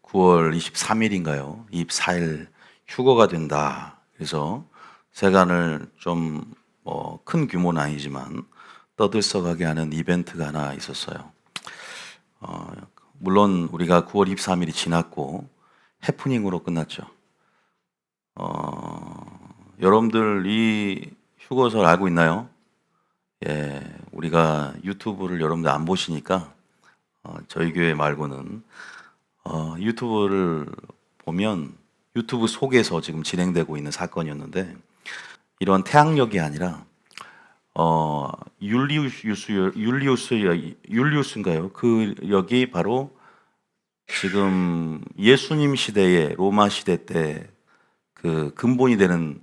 9월 23일인가요? 24일 휴거가 된다. 그래서 세간을 좀 큰 규모는 아니지만 떠들썩하게 하는 이벤트가 하나 있었어요. 물론 우리가 9월 23일이 지났고 해프닝으로 끝났죠. 여러분들 이 휴거설 알고 있나요? 예, 우리가 유튜브를 여러분들 안 보시니까 저희 교회 말고는 유튜브를 보면 유튜브 속에서 지금 진행되고 있는 사건이었는데 이런 태양력이 아니라 율리우스인가요? 그 역이 바로 지금 예수님 시대의 로마 시대 때 그 근본이 되는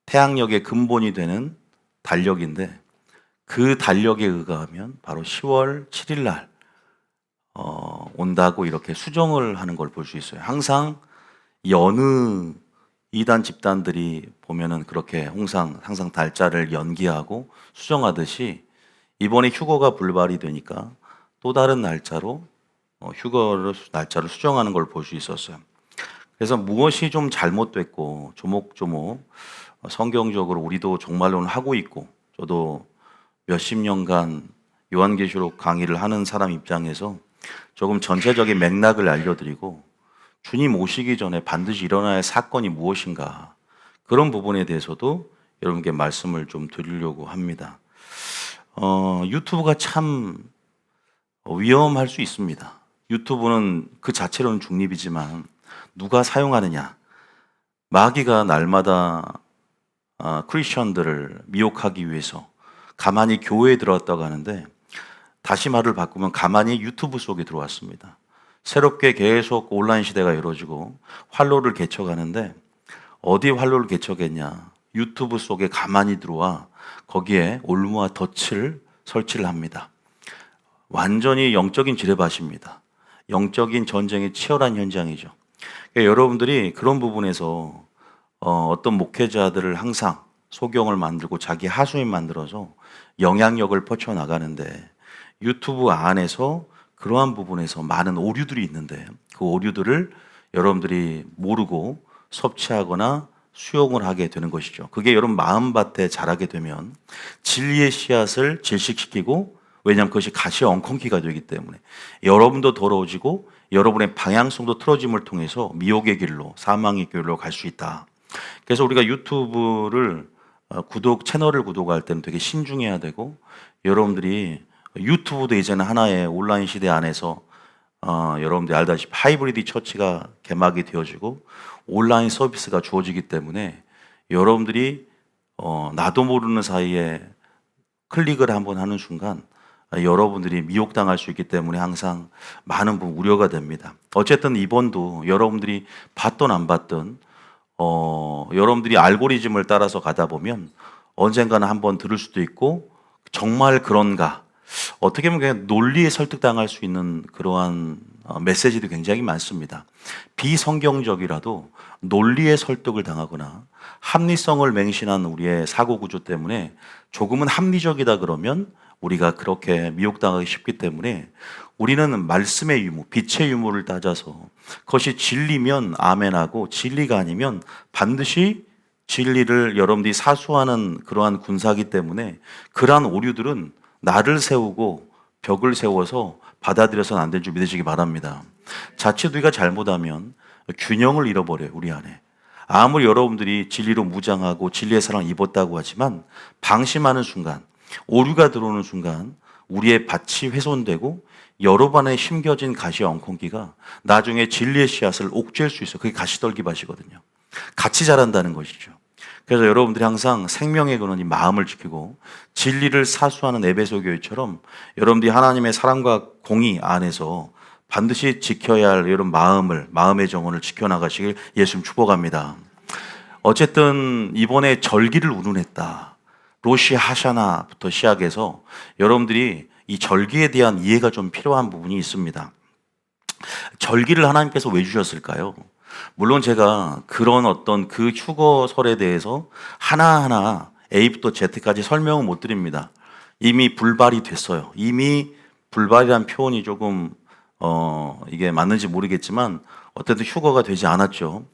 태양력의 근본이 되는 달력인데 그 달력에 의하면 바로 10월 7일 날 온다고 이렇게 수정을 하는 걸 볼 수 있어요. 항상 이 어느 이단 집단들이 보면은 그렇게 항상 달짜를 연기하고 수정하듯이 이번에 휴거가 불발이 되니까 또 다른 날짜로 날짜를 수정하는 걸 볼 수 있었어요. 그래서 무엇이 좀 잘못됐고 조목조목 성경적으로 우리도 정말로는 하고 있고 저도 몇십 년간 요한계시록 강의를 하는 사람 입장에서 조금 전체적인 맥락을 알려드리고 주님 오시기 전에 반드시 일어나야 할 사건이 무엇인가 그런 부분에 대해서도 여러분께 말씀을 좀 드리려고 합니다. 유튜브가 참 위험할 수 있습니다. 유튜브는 그 자체로는 중립이지만 누가 사용하느냐, 마귀가 날마다 크리스천들을 미혹하기 위해서 가만히 교회에 들어왔다고 하는데 다시 말을 바꾸면 가만히 유튜브 속에 들어왔습니다. 새롭게 계속 온라인 시대가 이루어지고 활로를 개척하는데 어디 활로를 개척했냐? 유튜브 속에 가만히 들어와 거기에 올무와 덫을 설치를 합니다. 완전히 영적인 지뢰밭입니다. 영적인 전쟁의 치열한 현장이죠. 그러니까 여러분들이 그런 부분에서 어떤 목회자들을 항상 소경을 만들고 자기 하수인 만들어서 영향력을 뻗쳐나가는데 유튜브 안에서 그러한 부분에서 많은 오류들이 있는데 그 오류들을 여러분들이 모르고 섭취하거나 수용을 하게 되는 것이죠. 그게 여러분 마음밭에 자라게 되면 진리의 씨앗을 질식시키고 왜냐하면 그것이 가시 엉겅퀴가 되기 때문에 여러분도 더러워지고 여러분의 방향성도 틀어짐을 통해서 미혹의 길로 사망의 길로 갈 수 있다. 그래서 우리가 유튜브를 채널을 구독할 때는 되게 신중해야 되고 여러분들이 유튜브도 이제는 하나의 온라인 시대 안에서 여러분들이 알다시피 하이브리드 처치가 개막이 되어지고 온라인 서비스가 주어지기 때문에 여러분들이 나도 모르는 사이에 클릭을 한번 하는 순간 여러분들이 미혹당할 수 있기 때문에 항상 많은 부분 우려가 됩니다. 어쨌든 이번도 여러분들이 봤든 안 봤든 여러분들이 알고리즘을 따라서 가다 보면 언젠가는 한번 들을 수도 있고 정말 그런가 어떻게 보면 그냥 논리에 설득당할 수 있는 그러한 메시지도 굉장히 많습니다. 비성경적이라도 논리에 설득을 당하거나 합리성을 맹신한 우리의 사고 구조 때문에 조금은 합리적이다 그러면 우리가 그렇게 미혹당하기 쉽기 때문에 우리는 말씀의 유무, 빛의 유무를 따져서 그것이 진리면 아멘하고 진리가 아니면 반드시 진리를 여러분들이 사수하는 그러한 군사기 때문에 그러한 오류들은 나를 세우고 벽을 세워서 받아들여서는 안 될 줄 믿으시기 바랍니다. 자칫 우리가 잘못하면 균형을 잃어버려요, 우리 안에. 아무리 여러분들이 진리로 무장하고 진리의 사랑을 입었다고 하지만 방심하는 순간, 오류가 들어오는 순간 우리의 밭이 훼손되고 여러 번에 심겨진 가시 엉겅퀴가 나중에 진리의 씨앗을 옥죄일 수 있어요. 그게 가시떨기밭이거든요. 같이 자란다는 것이죠. 그래서 여러분들이 항상 생명의 근원이 마음을 지키고 진리를 사수하는 에베소 교회처럼 여러분들이 하나님의 사랑과 공의 안에서 반드시 지켜야 할 이런 마음의 정원을 지켜나가시길 예수님 축복합니다. 어쨌든 이번에 절기를 운운했다. 로시 하샤나부터 시작해서 여러분들이 이 절기에 대한 이해가 좀 필요한 부분이 있습니다. 절기를 하나님께서 왜 주셨을까요? 물론 제가 그런 어떤 그 휴거설에 대해서 하나하나 A부터 Z까지 설명은 못 드립니다. 이미 불발이 됐어요. 이미 불발이란 표현이 조금 이게 맞는지 모르겠지만 어쨌든 휴거가 되지 않았죠.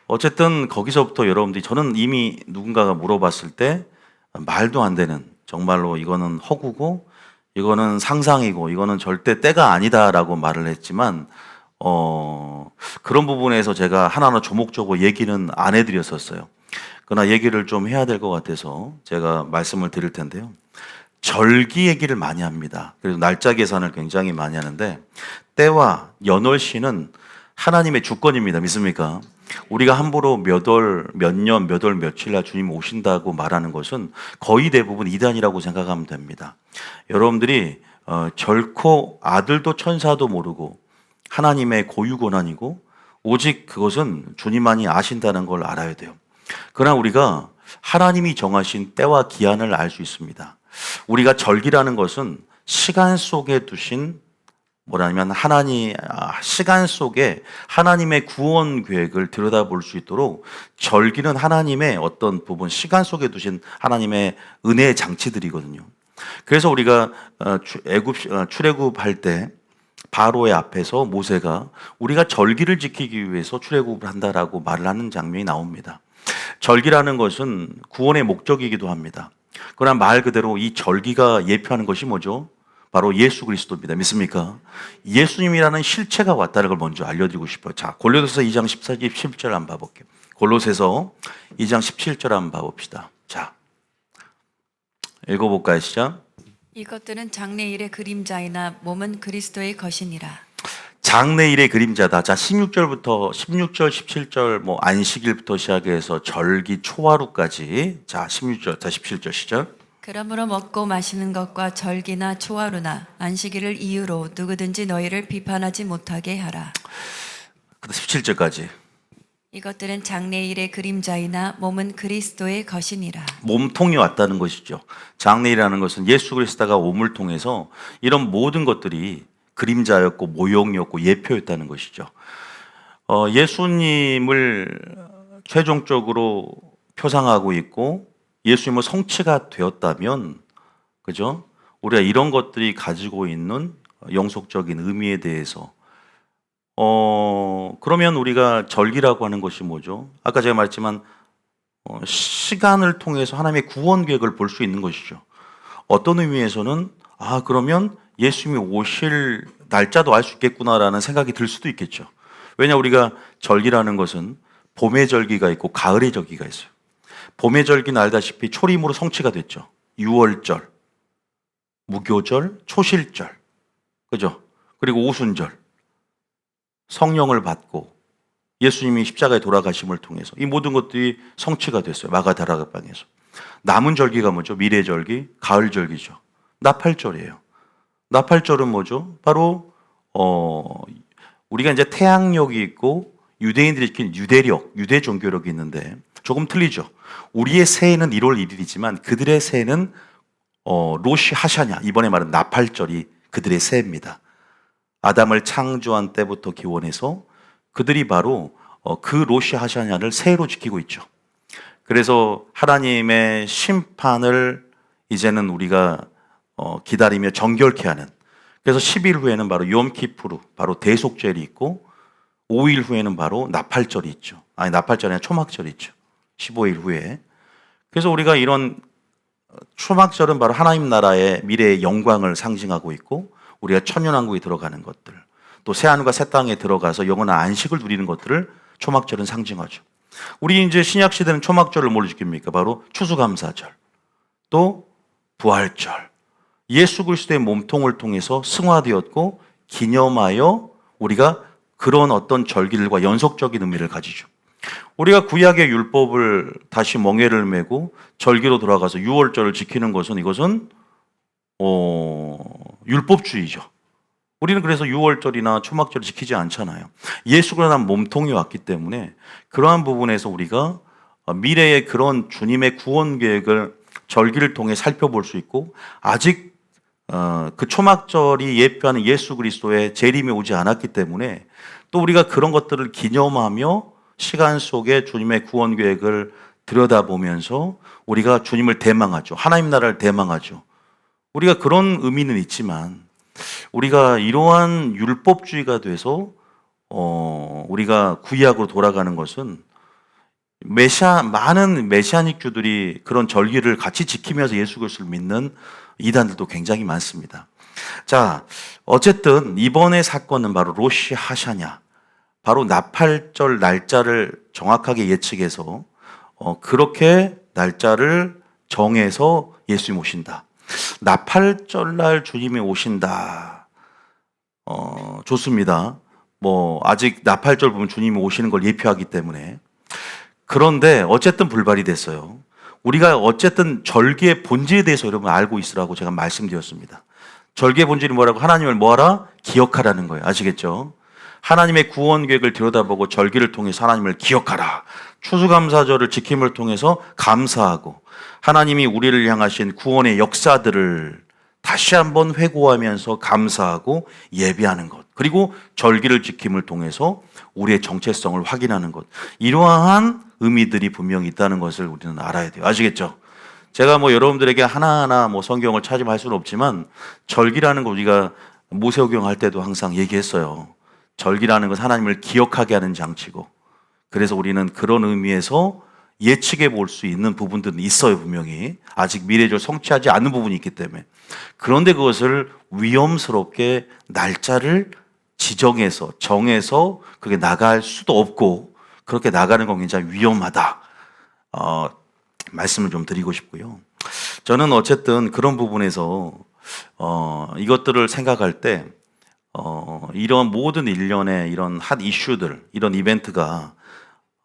어쨌든 거기서부터 여러분들이 저는 이미 누군가가 물어봤을 때 말도 안 되는 정말로 이거는 허구고 이거는 상상이고 이거는 절대 때가 아니다라고 말을 했지만 그런 부분에서 제가 하나하나 조목조목 얘기는 안 해드렸었어요. 그러나 얘기를 좀 해야 될 것 같아서 제가 말씀을 드릴 텐데요. 절기 얘기를 많이 합니다. 그래서 날짜 계산을 굉장히 많이 하는데 때와 연월시는 하나님의 주권입니다. 믿습니까? 우리가 함부로 몇 월, 몇 년, 몇 월, 며칠 날 주님 오신다고 말하는 것은 거의 대부분 이단이라고 생각하면 됩니다. 여러분들이 결코 아들도 천사도 모르고 하나님의 고유 권한이고 오직 그것은 주님만이 아신다는 걸 알아야 돼요. 그러나 우리가 하나님이 정하신 때와 기한을 알 수 있습니다. 우리가 절기라는 것은 시간 속에 두신 뭐냐면 시간 속에 하나님의 구원 계획을 들여다볼 수 있도록 절기는 하나님의 어떤 부분, 시간 속에 두신 하나님의 은혜의 장치들이거든요. 그래서 우리가 출애굽할 때 바로의 앞에서 모세가 우리가 절기를 지키기 위해서 출애굽을 한다라고 말을 하는 장면이 나옵니다. 절기라는 것은 구원의 목적이기도 합니다. 그러나 말 그대로 이 절기가 예표하는 것이 뭐죠? 바로 예수 그리스도입니다. 믿습니까? 예수님이라는 실체가 왔다는 걸 먼저 알려드리고 싶어요. 자, 골로새서 2장 14절 17절 한번 봐볼게요. 골로새서 2장 17절 한번 봐봅시다. 자, 읽어볼까요? 시작. 이것들은 장래일의 그림자이나 몸은 그리스도의 것이니라. 장래일의 그림자다. 자, 16절, 17절, 안식일부터 시작해서 절기, 초하루까지. 자, 16절, 17절 시작. 그러므로 먹고 마시는 것과 절기나 초하루나 안식일을 이유로 누구든지 너희를 비판하지 못하게 하라. 17절까지. 이것들은 장래일의 그림자이나 몸은 그리스도의 것이니라. 몸통이 왔다는 것이죠. 장래일이라는 것은 예수 그리스도가 몸을 통해서 이런 모든 것들이 그림자였고 모형이었고 예표였다는 것이죠. 예수님을 최종적으로 표상하고 있고 예수님은 성취가 되었다면, 그죠? 우리가 이런 것들이 가지고 있는 영속적인 의미에 대해서 그러면 우리가 절기라고 하는 것이 뭐죠? 아까 제가 말했지만 시간을 통해서 하나님의 구원 계획을 볼 수 있는 것이죠. 어떤 의미에서는 그러면 예수님이 오실 날짜도 알 수 있겠구나라는 생각이 들 수도 있겠죠. 왜냐 우리가 절기라는 것은 봄의 절기가 있고 가을의 절기가 있어요. 봄의 절기는 알다시피 초림으로 성취가 됐죠. 유월절, 무교절, 초실절, 그죠? 그리고 오순절, 성령을 받고 예수님이 십자가에 돌아가심을 통해서 이 모든 것들이 성취가 됐어요. 마가다락방에서. 남은 절기가 뭐죠? 미래절기, 가을절기죠. 나팔절이에요. 나팔절은 뭐죠? 바로 우리가 이제 태양력이 있고 유대인들이 지킨 유대력, 유대 종교력이 있는데 조금 틀리죠. 우리의 새해는 1월 1일이지만 그들의 새해는 로시 하샤냐, 이번에 말은 나팔절이 그들의 새해입니다. 아담을 창조한 때부터 기원해서 그들이 바로 그 로시 하샤냐를 새해로 지키고 있죠. 그래서 하나님의 심판을 이제는 우리가 기다리며 정결케 하는, 그래서 10일 후에는 바로 욤키푸르, 바로 대속절이 있고 5일 후에는 바로 나팔절이 있죠. 아니, 나팔절이 아니라 초막절이 있죠. 15일 후에. 그래서 우리가 이런 초막절은 바로 하나님 나라의 미래의 영광을 상징하고 있고 우리가 천년왕국에 들어가는 것들, 또 새하늘과 새 땅에 들어가서 영원한 안식을 누리는 것들을 초막절은 상징하죠. 우리 이제 신약 시대는 초막절을 뭘로 지킵니까? 바로 추수감사절, 또 부활절. 예수 그리스도의 몸통을 통해서 승화되었고 기념하여 우리가 그런 어떤 절기들과 연속적인 의미를 가지죠. 우리가 구약의 율법을 다시 멍에를 메고 절기로 돌아가서 유월절을 지키는 것은 이것은 율법주의죠. 우리는 그래서 유월절이나 초막절을 지키지 않잖아요. 예수가 난 몸통이 왔기 때문에 그러한 부분에서 우리가 미래의 그런 주님의 구원 계획을 절기를 통해 살펴볼 수 있고, 아직 그 초막절이 예표하는 예수 그리스도의 재림이 오지 않았기 때문에 또 우리가 그런 것들을 기념하며 시간 속에 주님의 구원 계획을 들여다보면서 우리가 주님을 대망하죠. 하나님 나라를 대망하죠. 우리가 그런 의미는 있지만 우리가 이러한 율법주의가 돼서 우리가 구약으로 돌아가는 것은 많은 메시아닉주들이 그런 절기를 같이 지키면서 예수 그리스도를 믿는 이단들도 굉장히 많습니다. 자, 어쨌든 이번의 사건은 바로 로시 하샤냐, 바로 나팔절 날짜를 정확하게 예측해서 그렇게 날짜를 정해서 예수님 오신다. 나팔절 날 주님이 오신다. 좋습니다. 아직 나팔절 보면 주님이 오시는 걸 예표하기 때문에. 그런데 어쨌든 불발이 됐어요. 우리가 어쨌든 절기의 본질에 대해서 여러분 알고 있으라고 제가 말씀드렸습니다. 절기의 본질이 뭐라고? 하나님을 뭐하라? 기억하라는 거예요. 아시겠죠? 하나님의 구원 계획을 들여다보고 절기를 통해서 하나님을 기억하라. 추수감사절을 지킴을 통해서 감사하고 하나님이 우리를 향하신 구원의 역사들을 다시 한번 회고하면서 감사하고 예배하는 것. 그리고 절기를 지킴을 통해서 우리의 정체성을 확인하는 것. 이러한 의미들이 분명히 있다는 것을 우리는 알아야 돼요. 아시겠죠? 제가 여러분들에게 하나하나 성경을 찾으면 수는 없지만 절기라는 거 우리가 모세오경 할 때도 항상 얘기했어요. 절기라는 것은 하나님을 기억하게 하는 장치고, 그래서 우리는 그런 의미에서 예측해 볼 수 있는 부분들은 있어요. 분명히 아직 미래적으로 성취하지 않은 부분이 있기 때문에. 그런데 그것을 위험스럽게 날짜를 정해서 그게 나갈 수도 없고, 그렇게 나가는 건 굉장히 위험하다. 말씀을 좀 드리고 싶고요. 저는 어쨌든 그런 부분에서 이것들을 생각할 때 이런 모든 일련의 이런 핫 이슈들, 이런 이벤트가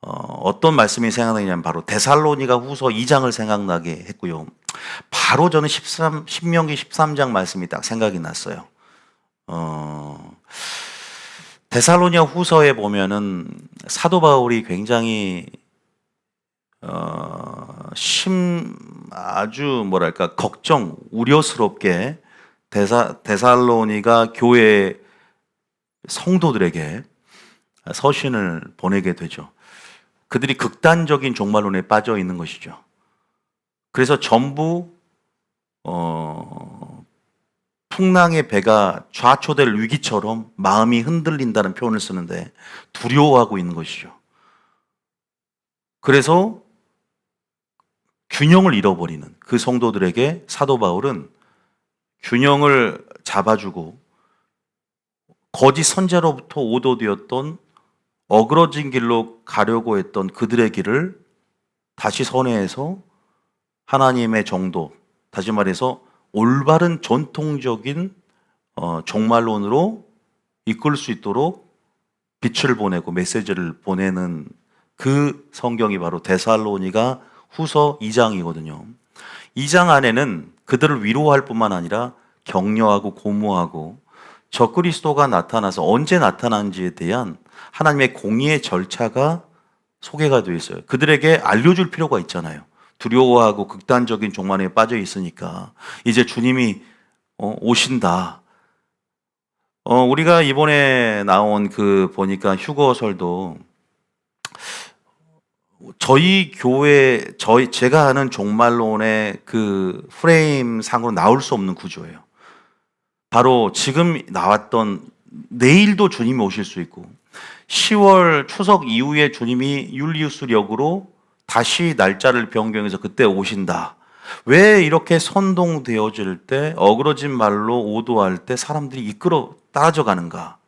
어떤 말씀이 생각나냐면 바로 데살로니가 후서 2장을 생각나게 했고요. 바로 저는 신명기 13장 말씀이 딱 생각이 났어요. 데살로니가 후서에 보면은 사도 바울이 굉장히 아주 걱정, 우려스럽게 데살로니가 교회 성도들에게 서신을 보내게 되죠. 그들이 극단적인 종말론에 빠져 있는 것이죠. 그래서 전부 풍랑의 배가 좌초될 위기처럼 마음이 흔들린다는 표현을 쓰는데 두려워하고 있는 것이죠. 그래서 균형을 잃어버리는 그 성도들에게 사도 바울은 균형을 잡아주고 거짓 선자로부터 오도되었던 어그러진 길로 가려고 했던 그들의 길을 다시 선회해서 하나님의 정도, 다시 말해서 올바른 전통적인 종말론으로 이끌 수 있도록 빛을 보내고 메시지를 보내는 그 성경이 바로 데살로니가 후서 2장이거든요. 2장 안에는 그들을 위로할 뿐만 아니라 격려하고 고무하고 적그리스도가 나타나서 언제 나타난지에 대한 하나님의 공의의 절차가 소개가 되어 있어요. 그들에게 알려줄 필요가 있잖아요. 두려워하고 극단적인 종말에 빠져 있으니까 이제 주님이 오신다. 우리가 이번에 나온 보니까 휴거설도 저희 교회, 제가 아는 종말론의 그 프레임 상으로 나올 수 없는 구조예요. 바로 지금 나왔던 내일도 주님이 오실 수 있고 10월 추석 이후에 주님이 율리우스력으로 다시 날짜를 변경해서 그때 오신다. 왜 이렇게 선동되어질 때 어그러진 말로 오도할 때 사람들이 이끌어 따라져 가는가?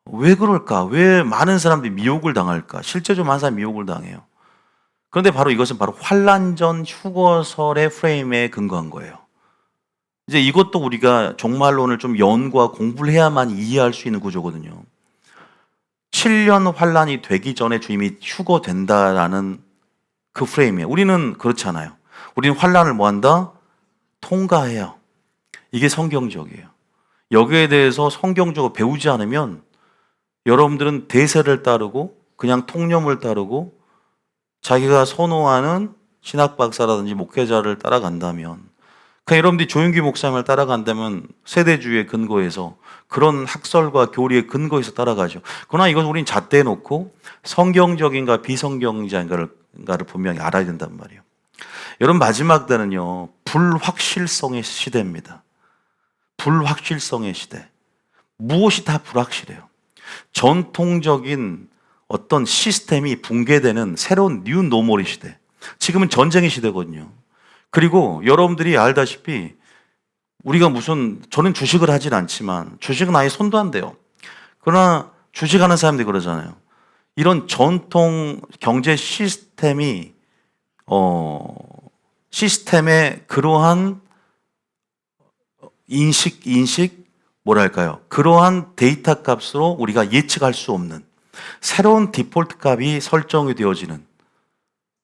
왜 그럴까? 왜 많은 사람들이 미혹을 당할까? 실제적으로 많은 사람이 미혹을 당해요. 그런데 바로 이것은 바로 환란전 휴거설의 프레임에 근거한 거예요. 이제 이것도 우리가 종말론을 좀 연구와 공부를 해야만 이해할 수 있는 구조거든요. 7년 환란이 되기 전에 주님이 휴거된다라는 그 프레임이에요. 우리는 그렇잖아요. 우리는 환란을 뭐한다? 통과해요. 이게 성경적이에요. 여기에 대해서 성경적으로 배우지 않으면 여러분들은 대세를 따르고 그냥 통념을 따르고 자기가 선호하는 신학 박사라든지 목회자를 따라간다면, 그냥 여러분들이 조윤기 목사님을 따라간다면 세대주의의 근거에서 그런 학설과 교리의 근거에서 따라가죠. 그러나 이건 우리는 잣대에 놓고 성경적인가 비성경적인가를 분명히 알아야 된단 말이에요. 여러분, 마지막 때는요, 불확실성의 시대입니다. 불확실성의 시대. 무엇이 다 불확실해요. 전통적인 어떤 시스템이 붕괴되는 새로운 뉴 노멀의 시대. 지금은 전쟁의 시대거든요. 그리고 여러분들이 알다시피 우리가 저는 주식을 하진 않지만 주식은 아예 손도 안 대요. 그러나 주식하는 사람들이 그러잖아요. 이런 전통 경제 시스템이 시스템의 그러한 뭐랄까요? 그러한 데이터 값으로 우리가 예측할 수 없는 새로운 디폴트 값이 설정이 되어지는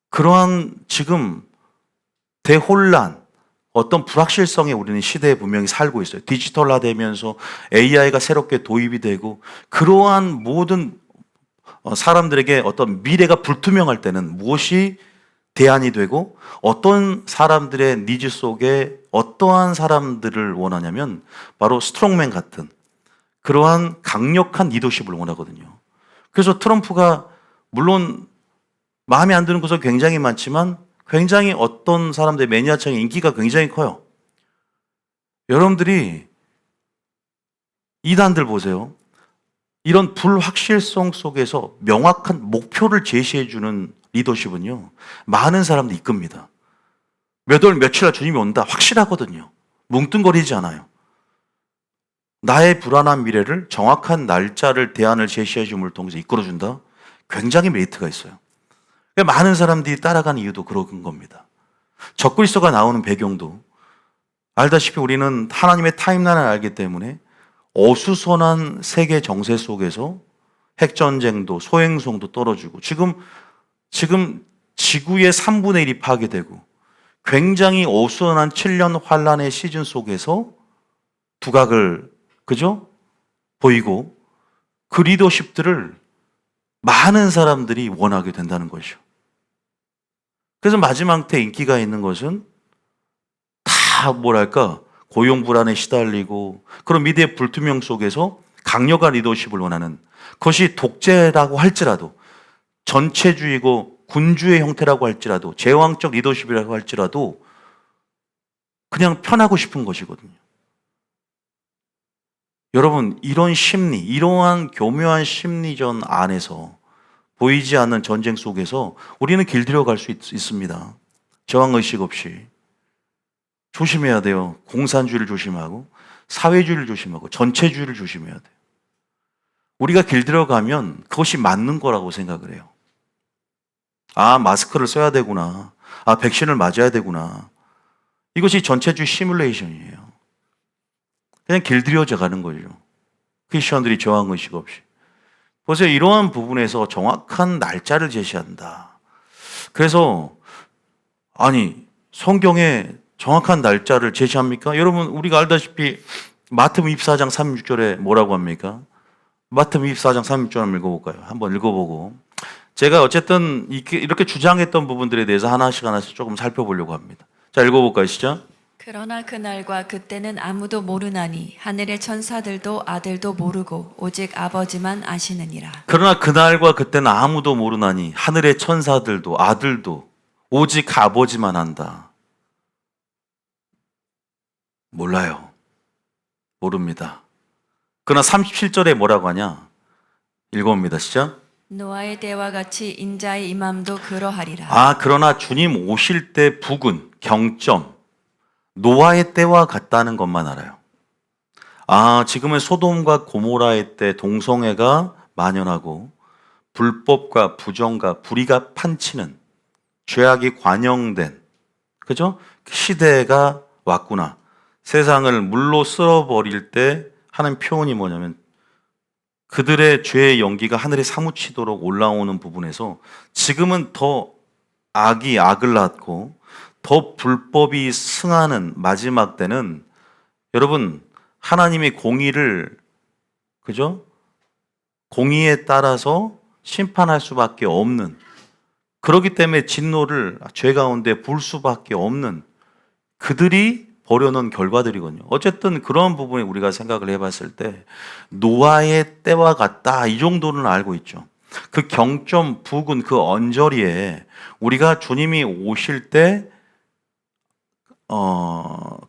그러한 지금 대혼란, 어떤 불확실성에 우리는 시대에 분명히 살고 있어요. 디지털화되면서 AI가 새롭게 도입이 되고 그러한 모든 사람들에게 어떤 미래가 불투명할 때는 무엇이 대안이 되고 어떤 사람들의 니즈 속에 어떠한 사람들을 원하냐면 바로 스트롱맨 같은 그러한 강력한 리더십을 원하거든요. 그래서 트럼프가 물론 마음에 안 드는 것은 굉장히 많지만 굉장히 어떤 사람들의 매니아층의 인기가 굉장히 커요. 여러분들이 이단들 보세요. 이런 불확실성 속에서 명확한 목표를 제시해주는 리더십은요, 많은 사람들이 이끕니다. 몇 월 며칠 날 주님이 온다. 확실하거든요. 뭉뚱거리지 않아요. 나의 불안한 미래를 정확한 날짜를 대안을 제시해 줌을 통해서 이끌어준다. 굉장히 메리트가 있어요. 많은 사람들이 따라가는 이유도 그런 겁니다. 적그리스도가 나오는 배경도 알다시피 우리는 하나님의 타임라인을 알기 때문에 어수선한 세계 정세 속에서 핵전쟁도 소행성도 떨어지고 지금 지구의 3분의 1이 파괴되고 굉장히 어수선한 7년 환란의 시즌 속에서 두각을 보이고 그 리더십들을 많은 사람들이 원하게 된다는 것이죠. 그래서 마지막 때 인기가 있는 것은 다 고용 불안에 시달리고 그런 미래의 불투명 속에서 강력한 리더십을 원하는 그것이 독재라고 할지라도 전체주의고 군주의 형태라고 할지라도 제왕적 리더십이라고 할지라도 그냥 편하고 싶은 것이거든요. 여러분, 이런 심리, 이러한 교묘한 심리전 안에서 보이지 않는 전쟁 속에서 우리는 길들여 갈 수 있습니다. 저항의식 없이. 조심해야 돼요. 공산주의를 조심하고 사회주의를 조심하고 전체주의를 조심해야 돼요. 우리가 길들여 가면 그것이 맞는 거라고 생각을 해요. 아, 마스크를 써야 되구나. 아, 백신을 맞아야 되구나. 이것이 전체주의 시뮬레이션이에요. 그냥 길들여져 가는 거죠. 크리스천들이 저항의식 없이. 보세요. 이러한 부분에서 정확한 날짜를 제시한다. 그래서 성경에 정확한 날짜를 제시합니까? 여러분, 우리가 알다시피 마태복음 24장 36절에 뭐라고 합니까? 마태복음 24장 36절 한번 읽어볼까요? 한번 읽어보고 제가 어쨌든 이렇게 주장했던 부분들에 대해서 하나씩 조금 살펴보려고 합니다. 자, 읽어볼까요? 시작. 그러나 그날과 그때는 아무도 모르나니 하늘의 천사들도 아들도 모르고 오직 아버지만 아시느니라. 그러나 그날과 그때는 아무도 모르나니 하늘의 천사들도 아들도 오직 아버지만 안다. 몰라요. 모릅니다. 그러나 37절에 뭐라고 하냐? 읽어봅니다. 시작. 노아의 때와 같이 인자의 임함도 그러하리라. 그러나 주님 오실 때 북은 경점 노아의 때와 같다는 것만 알아요. 지금은 소돔과 고모라의 때 동성애가 만연하고 불법과 부정과 불의가 판치는 죄악이 관영된 시대가 왔구나. 세상을 물로 쓸어버릴 때 하는 표현이 뭐냐면 그들의 죄의 연기가 하늘에 사무치도록 올라오는 부분에서 지금은 더 악이 악을 낳고 더 불법이 승하는 마지막 때는 여러분 하나님의 공의를 공의에 따라서 심판할 수밖에 없는 그렇기 때문에 진노를 죄 가운데 불 수밖에 없는 그들이 버려놓은 결과들이거든요. 어쨌든 그런 부분에 우리가 생각을 해봤을 때 노아의 때와 같다 이 정도는 알고 있죠. 그 경점 북은 그 언저리에 우리가 주님이 오실 때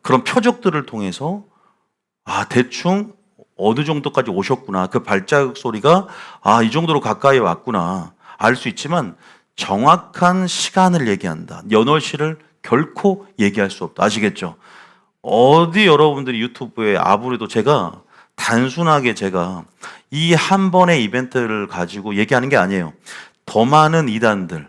그런 표적들을 통해서 대충 어느 정도까지 오셨구나. 그 발자국 소리가 이 정도로 가까이 왔구나. 알 수 있지만 정확한 시간을 얘기한다. 연월시를 결코 얘기할 수 없다. 아시겠죠? 어디 여러분들이 유튜브에 아무래도 제가 단순하게 제가 이 한 번의 이벤트를 가지고 얘기하는 게 아니에요. 더 많은 이단들,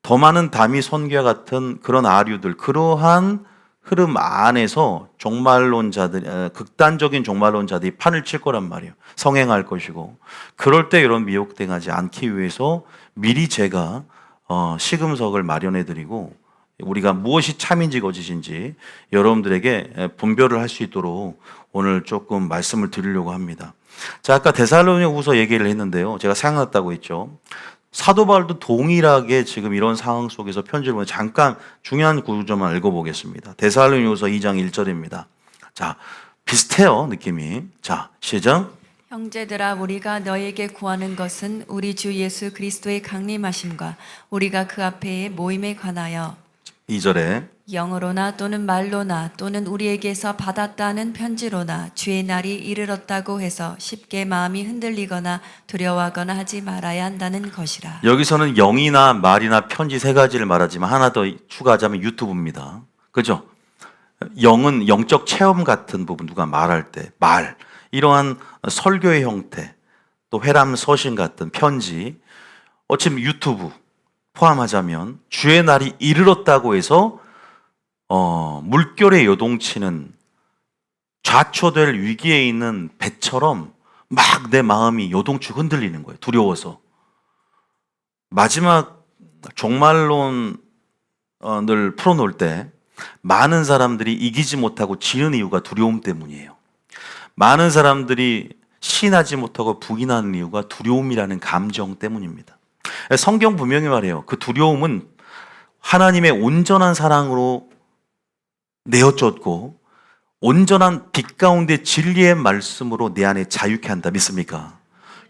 더 많은 다미 선교와 같은 그런 아류들, 그러한 흐름 안에서 종말론자들, 극단적인 종말론자들이 판을 칠 거란 말이에요. 성행할 것이고. 그럴 때 이런 미혹당하지 않기 위해서 미리 제가 시금석을 마련해 드리고 우리가 무엇이 참인지 거짓인지 여러분들에게 분별을 할 수 있도록 오늘 조금 말씀을 드리려고 합니다. 자, 아까 데살로니가후서 얘기를 했는데요. 제가 생각났다고 했죠. 사도 바울도 동일하게 지금 이런 상황 속에서 편지를 보면 잠깐 중요한 구절만 읽어보겠습니다. 데살로니가후서 2장 1절입니다. 자, 비슷해요, 느낌이. 자, 시작. 형제들아 우리가 너에게 구하는 것은 우리 주 예수 그리스도의 강림하심과 우리가 그 앞에 모임에 관하여 2절에 영으로나 또는 말로나 또는 우리에게서 받았다는 편지로나 주의 날이 이르렀다고 해서 쉽게 마음이 흔들리거나 두려워하거나 하지 말아야 한다는 것이라. 여기서는 영이나 말이나 편지 세 가지를 말하지만 하나 더 추가하자면 유튜브입니다. 그죠? 영은 영적 체험 같은 부분, 누가 말할 때 말, 이러한 설교의 형태, 또 회람 서신 같은 편지, 어차피 유튜브 포함하자면 주의 날이 이르렀다고 해서 물결에 요동치는 좌초될 위기에 있는 배처럼 막 내 마음이 요동치고 흔들리는 거예요. 두려워서. 마지막 종말론을 풀어놓을 때 많은 사람들이 이기지 못하고 지는 이유가 두려움 때문이에요. 많은 사람들이 신하지 못하고 부인하는 이유가 두려움이라는 감정 때문입니다. 성경 분명히 말해요. 그 두려움은 하나님의 온전한 사랑으로 내어쫓고 온전한 빛 가운데 진리의 말씀으로 내 안에 자유케 한다. 믿습니까?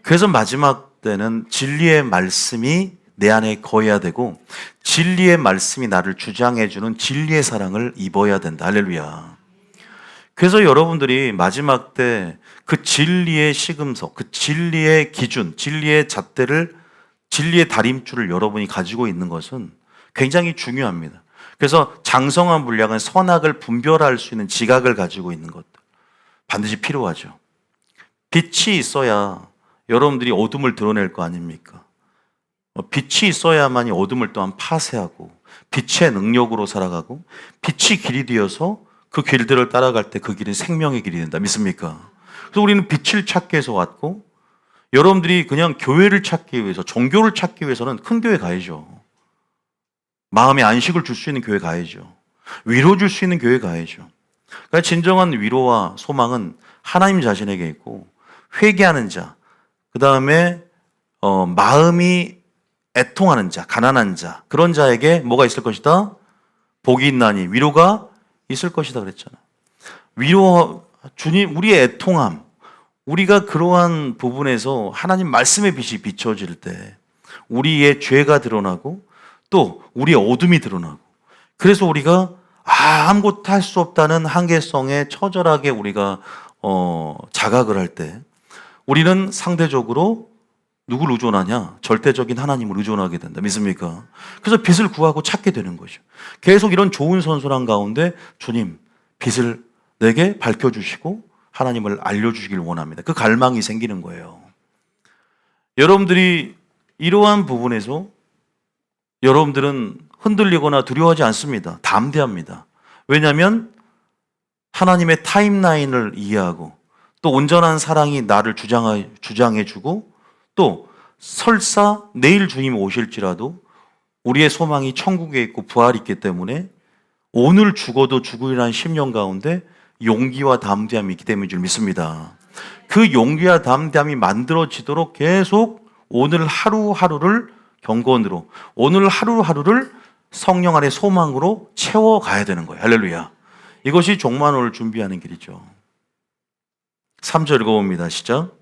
그래서 마지막 때는 진리의 말씀이 내 안에 거해야 되고 진리의 말씀이 나를 주장해주는 진리의 사랑을 입어야 된다. 할렐루야. 그래서 여러분들이 마지막 때 그 진리의 시금석, 그 진리의 기준, 진리의 잣대를, 진리의 다림줄을 여러분이 가지고 있는 것은 굉장히 중요합니다. 그래서 장성한 분량은 선악을 분별할 수 있는 지각을 가지고 있는 것들 반드시 필요하죠. 빛이 있어야 여러분들이 어둠을 드러낼 거 아닙니까? 빛이 있어야만이 어둠을 또한 파쇄하고 빛의 능력으로 살아가고 빛이 길이 되어서 그 길들을 따라갈 때 그 길은 생명의 길이 된다. 믿습니까? 그래서 우리는 빛을 찾기 위해서 왔고 여러분들이 그냥 교회를 찾기 위해서, 종교를 찾기 위해서는 큰 교회 가야죠. 마음의 안식을 줄 수 있는 교회 가야죠. 위로 줄 수 있는 교회 가야죠. 그러니까 진정한 위로와 소망은 하나님 자신에게 있고 회개하는 자, 그 다음에 마음이 애통하는 자, 가난한 자, 그런 자에게 뭐가 있을 것이다? 복이 있나니 위로가 있을 것이다 그랬잖아. 위로, 주님, 우리의 애통함, 우리가 그러한 부분에서 하나님 말씀의 빛이 비춰질 때 우리의 죄가 드러나고 또 우리의 어둠이 드러나고 그래서 우리가 아무것도 할 수 없다는 한계성에 처절하게 우리가 자각을 할 때 우리는 상대적으로 누구를 의존하냐? 절대적인 하나님을 의존하게 된다. 믿습니까? 그래서 빛을 구하고 찾게 되는 거죠. 계속 이런 좋은 선순환 가운데 주님, 빛을 내게 밝혀주시고 하나님을 알려주시길 원합니다. 그 갈망이 생기는 거예요. 여러분들이 이러한 부분에서 여러분들은 흔들리거나 두려워하지 않습니다. 담대합니다. 왜냐하면 하나님의 타임라인을 이해하고 또 온전한 사랑이 나를 주장해주고 또 설사 내일 주님이 오실지라도 우리의 소망이 천국에 있고 부활이 있기 때문에 오늘 죽어도 죽으리라는 심령 가운데 용기와 담대함이 있기 때문인 줄 믿습니다. 그 용기와 담대함이 만들어지도록 계속 오늘 하루하루를 경건으로, 오늘 하루하루를 성령 안의 소망으로 채워가야 되는 거예요. 할렐루야. 이것이 종말론을 준비하는 길이죠. 3절 읽어봅니다. 시작.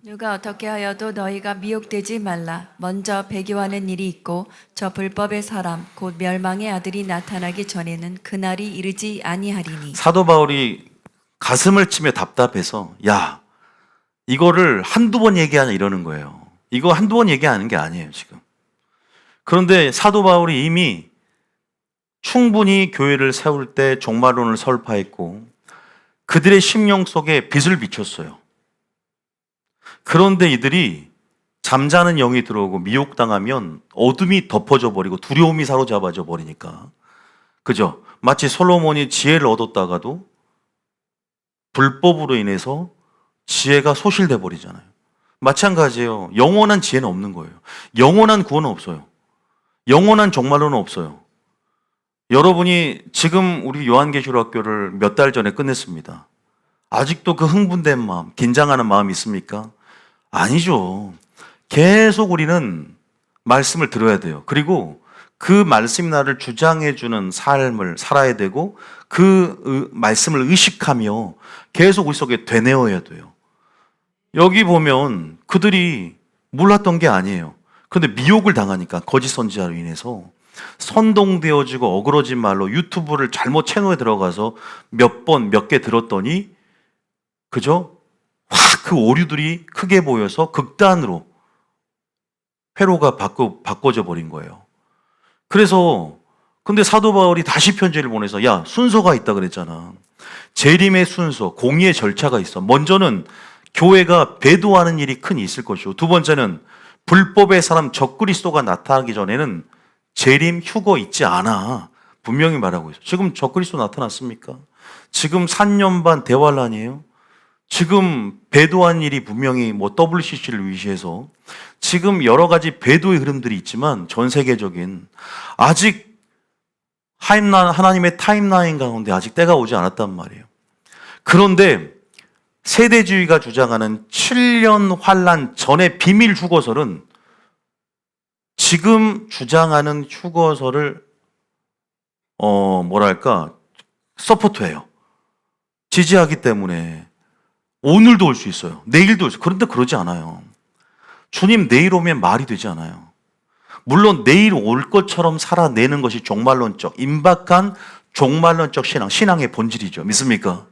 누가 어떻게 하여도 너희가 미혹되지 말라. 먼저 배교하는 일이 있고 저 불법의 사람 곧 멸망의 아들이 나타나기 전에는 그날이 이르지 아니하리니. 사도 바울이 가슴을 치며 답답해서 야, 이거를 한두 번 얘기하냐 이러는 거예요. 이거 한두 번 얘기하는 게 아니에요, 지금. 그런데 사도 바울이 이미 충분히 교회를 세울 때 종말론을 설파했고 그들의 심령 속에 빛을 비췄어요. 그런데 이들이 잠자는 영이 들어오고 미혹당하면 어둠이 덮어져 버리고 두려움이 사로잡아져 버리니까, 그죠? 마치 솔로몬이 지혜를 얻었다가도 불법으로 인해서 지혜가 소실돼 버리잖아요. 마찬가지예요. 영원한 지혜는 없는 거예요. 영원한 구원은 없어요. 영원한 종말론은 없어요. 여러분이 지금 우리 요한계시록 학교를 몇 달 전에 끝냈습니다. 아직도 그 흥분된 마음, 긴장하는 마음이 있습니까? 아니죠. 계속 우리는 말씀을 들어야 돼요. 그리고 그 말씀이 나를 주장해주는 삶을 살아야 되고 그 말씀을 의식하며 계속 우리 속에 되뇌어야 돼요. 여기 보면 그들이 몰랐던 게 아니에요. 그런데 미혹을 당하니까 거짓 선지자로 인해서 선동되어지고 어그러진 말로 유튜브를 잘못 채널에 들어가서 몇 개 들었더니, 그죠? 확 그 오류들이 크게 보여서 극단으로 회로가 바꿔져 버린 거예요. 그래서 근데 사도 바울이 다시 편지를 보내서 야, 순서가 있다 그랬잖아. 재림의 순서, 공의의 절차가 있어. 먼저는 교회가 배도하는 일이 큰 있을 것이고, 두 번째는 불법의 사람 적그리스도가 나타나기 전에는 재림 휴거 있지 않아. 분명히 말하고 있어요. 지금 적그리스도 나타났습니까? 지금 3년 반 대환란이에요. 지금 배도한 일이 분명히 WCC를 위시해서 지금 여러 가지 배도의 흐름들이 있지만 전 세계적인 아직 하나님의 타임라인 가운데 아직 때가 오지 않았단 말이에요. 그런데 세대주의가 주장하는 7년 환란 전의 비밀 휴거설은 지금 주장하는 휴거설을 서포트해요. 지지하기 때문에 오늘도 올 수 있어요. 내일도 올 수 있어요. 그런데 그러지 않아요. 주님 내일 오면 말이 되지 않아요. 물론 내일 올 것처럼 살아내는 것이 종말론적, 임박한 종말론적 신앙의 본질이죠. 믿습니까?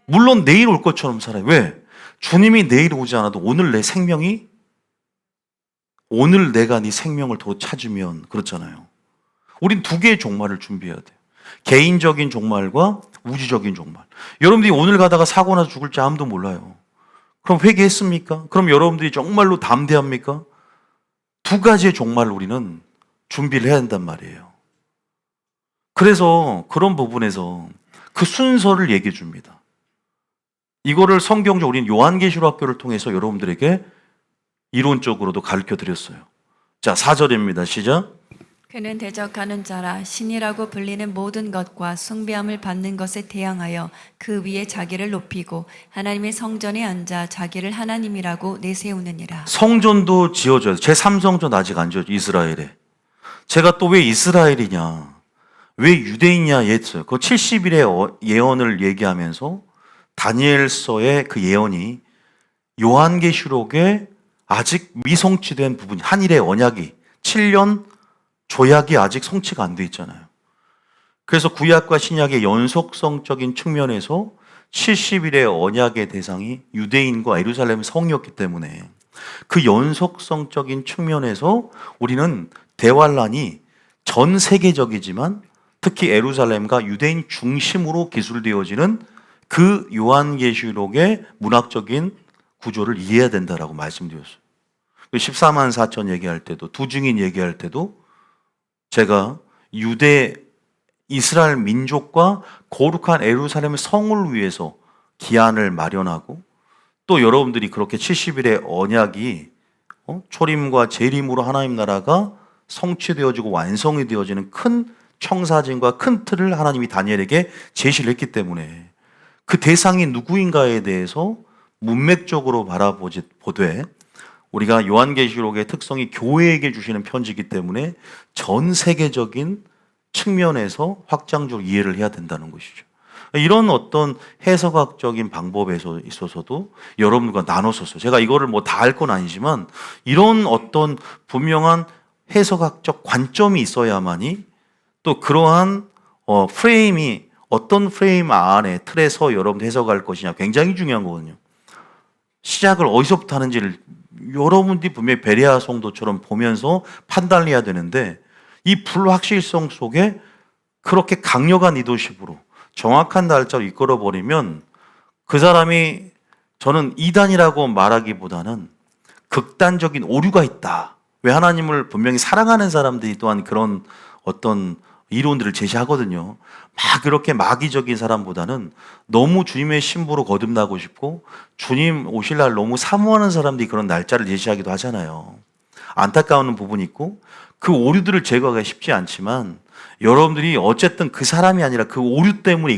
물론 내일 올 것처럼 살아요. 왜? 주님이 내일 오지 않아도 오늘 내가 네 생명을 더 찾으면 그렇잖아요. 우린 두 개의 종말을 준비해야 돼요. 개인적인 종말과 우주적인 종말. 여러분들이 오늘 가다가 사고 나서 죽을지 아무도 몰라요. 그럼 회개했습니까? 그럼 여러분들이 정말로 담대합니까? 두 가지의 종말을 우리는 준비를 해야 한단 말이에요. 그래서 그런 부분에서 그 순서를 얘기해 줍니다. 이거를 성경적 우리는 요한계시록 학교를 통해서 여러분들에게 이론적으로도 가르쳐 드렸어요. 자, 4절입니다. 시작. 그는 대적하는 자라 신이라고 불리는 모든 것과 숭배함을 받는 것에 대항하여 그 위에 자기를 높이고 하나님의 성전에 앉아 자기를 하나님이라고 내세우느니라. 성전도 지어져요. 제3성전 아직 안 지어져, 이스라엘에. 제가 또 왜 이스라엘이냐, 왜 유대인이냐 했어요. 그 70일의 예언을 얘기하면서 다니엘서의 그 예언이 요한계시록에 아직 미성취된 부분, 한일의 언약이 7년 조약이 아직 성취가 안 돼 있잖아요. 그래서 구약과 신약의 연속성적인 측면에서 70일의 언약의 대상이 유대인과 예루살렘 성이었기 때문에 그 연속성적인 측면에서 우리는 대환란이 전 세계적이지만 특히 예루살렘과 유대인 중심으로 기술되어지는 그 요한계시록의 문학적인 구조를 이해해야 된다라고 말씀드렸어요. 14만 4천 얘기할 때도, 두 증인 얘기할 때도 제가 이스라엘 민족과 거룩한 예루살렘 성을 위해서 기한을 마련하고 또 여러분들이 그렇게 70일의 언약이 초림과 재림으로 하나님 나라가 성취되어지고 완성이 되어지는 큰 청사진과 큰 틀을 하나님이 다니엘에게 제시를 했기 때문에 그 대상이 누구인가에 대해서 문맥적으로 보되 우리가 요한계시록의 특성이 교회에게 주시는 편지이기 때문에 전 세계적인 측면에서 확장적으로 이해를 해야 된다는 것이죠. 이런 어떤 해석학적인 방법에 있어서도 여러분과 나눴었어요. 제가 이거를 뭐 다 할 건 아니지만 이런 어떤 분명한 해석학적 관점이 있어야만이 또 그러한 프레임이 어떤 프레임 안에 틀에서 여러분 해석할 것이냐 굉장히 중요한 거거든요. 시작을 어디서부터 하는지를 여러분들이 분명히 베레아 성도처럼 보면서 판단을 해야 되는데, 이 불확실성 속에 그렇게 강력한 리더십으로 정확한 날짜로 이끌어버리면 그 사람이, 저는 이단이라고 말하기보다는 극단적인 오류가 있다. 왜? 하나님을 분명히 사랑하는 사람들이 또한 그런 어떤 이론들을 제시하거든요. 막 그렇게 마귀적인 사람보다는 너무 주님의 신부로 거듭나고 싶고 주님 오실 날 너무 사모하는 사람들이 그런 날짜를 제시하기도 하잖아요. 안타까운 부분이 있고 그 오류들을 제거하기가 쉽지 않지만, 여러분들이 어쨌든 그 사람이 아니라 그 오류 때문에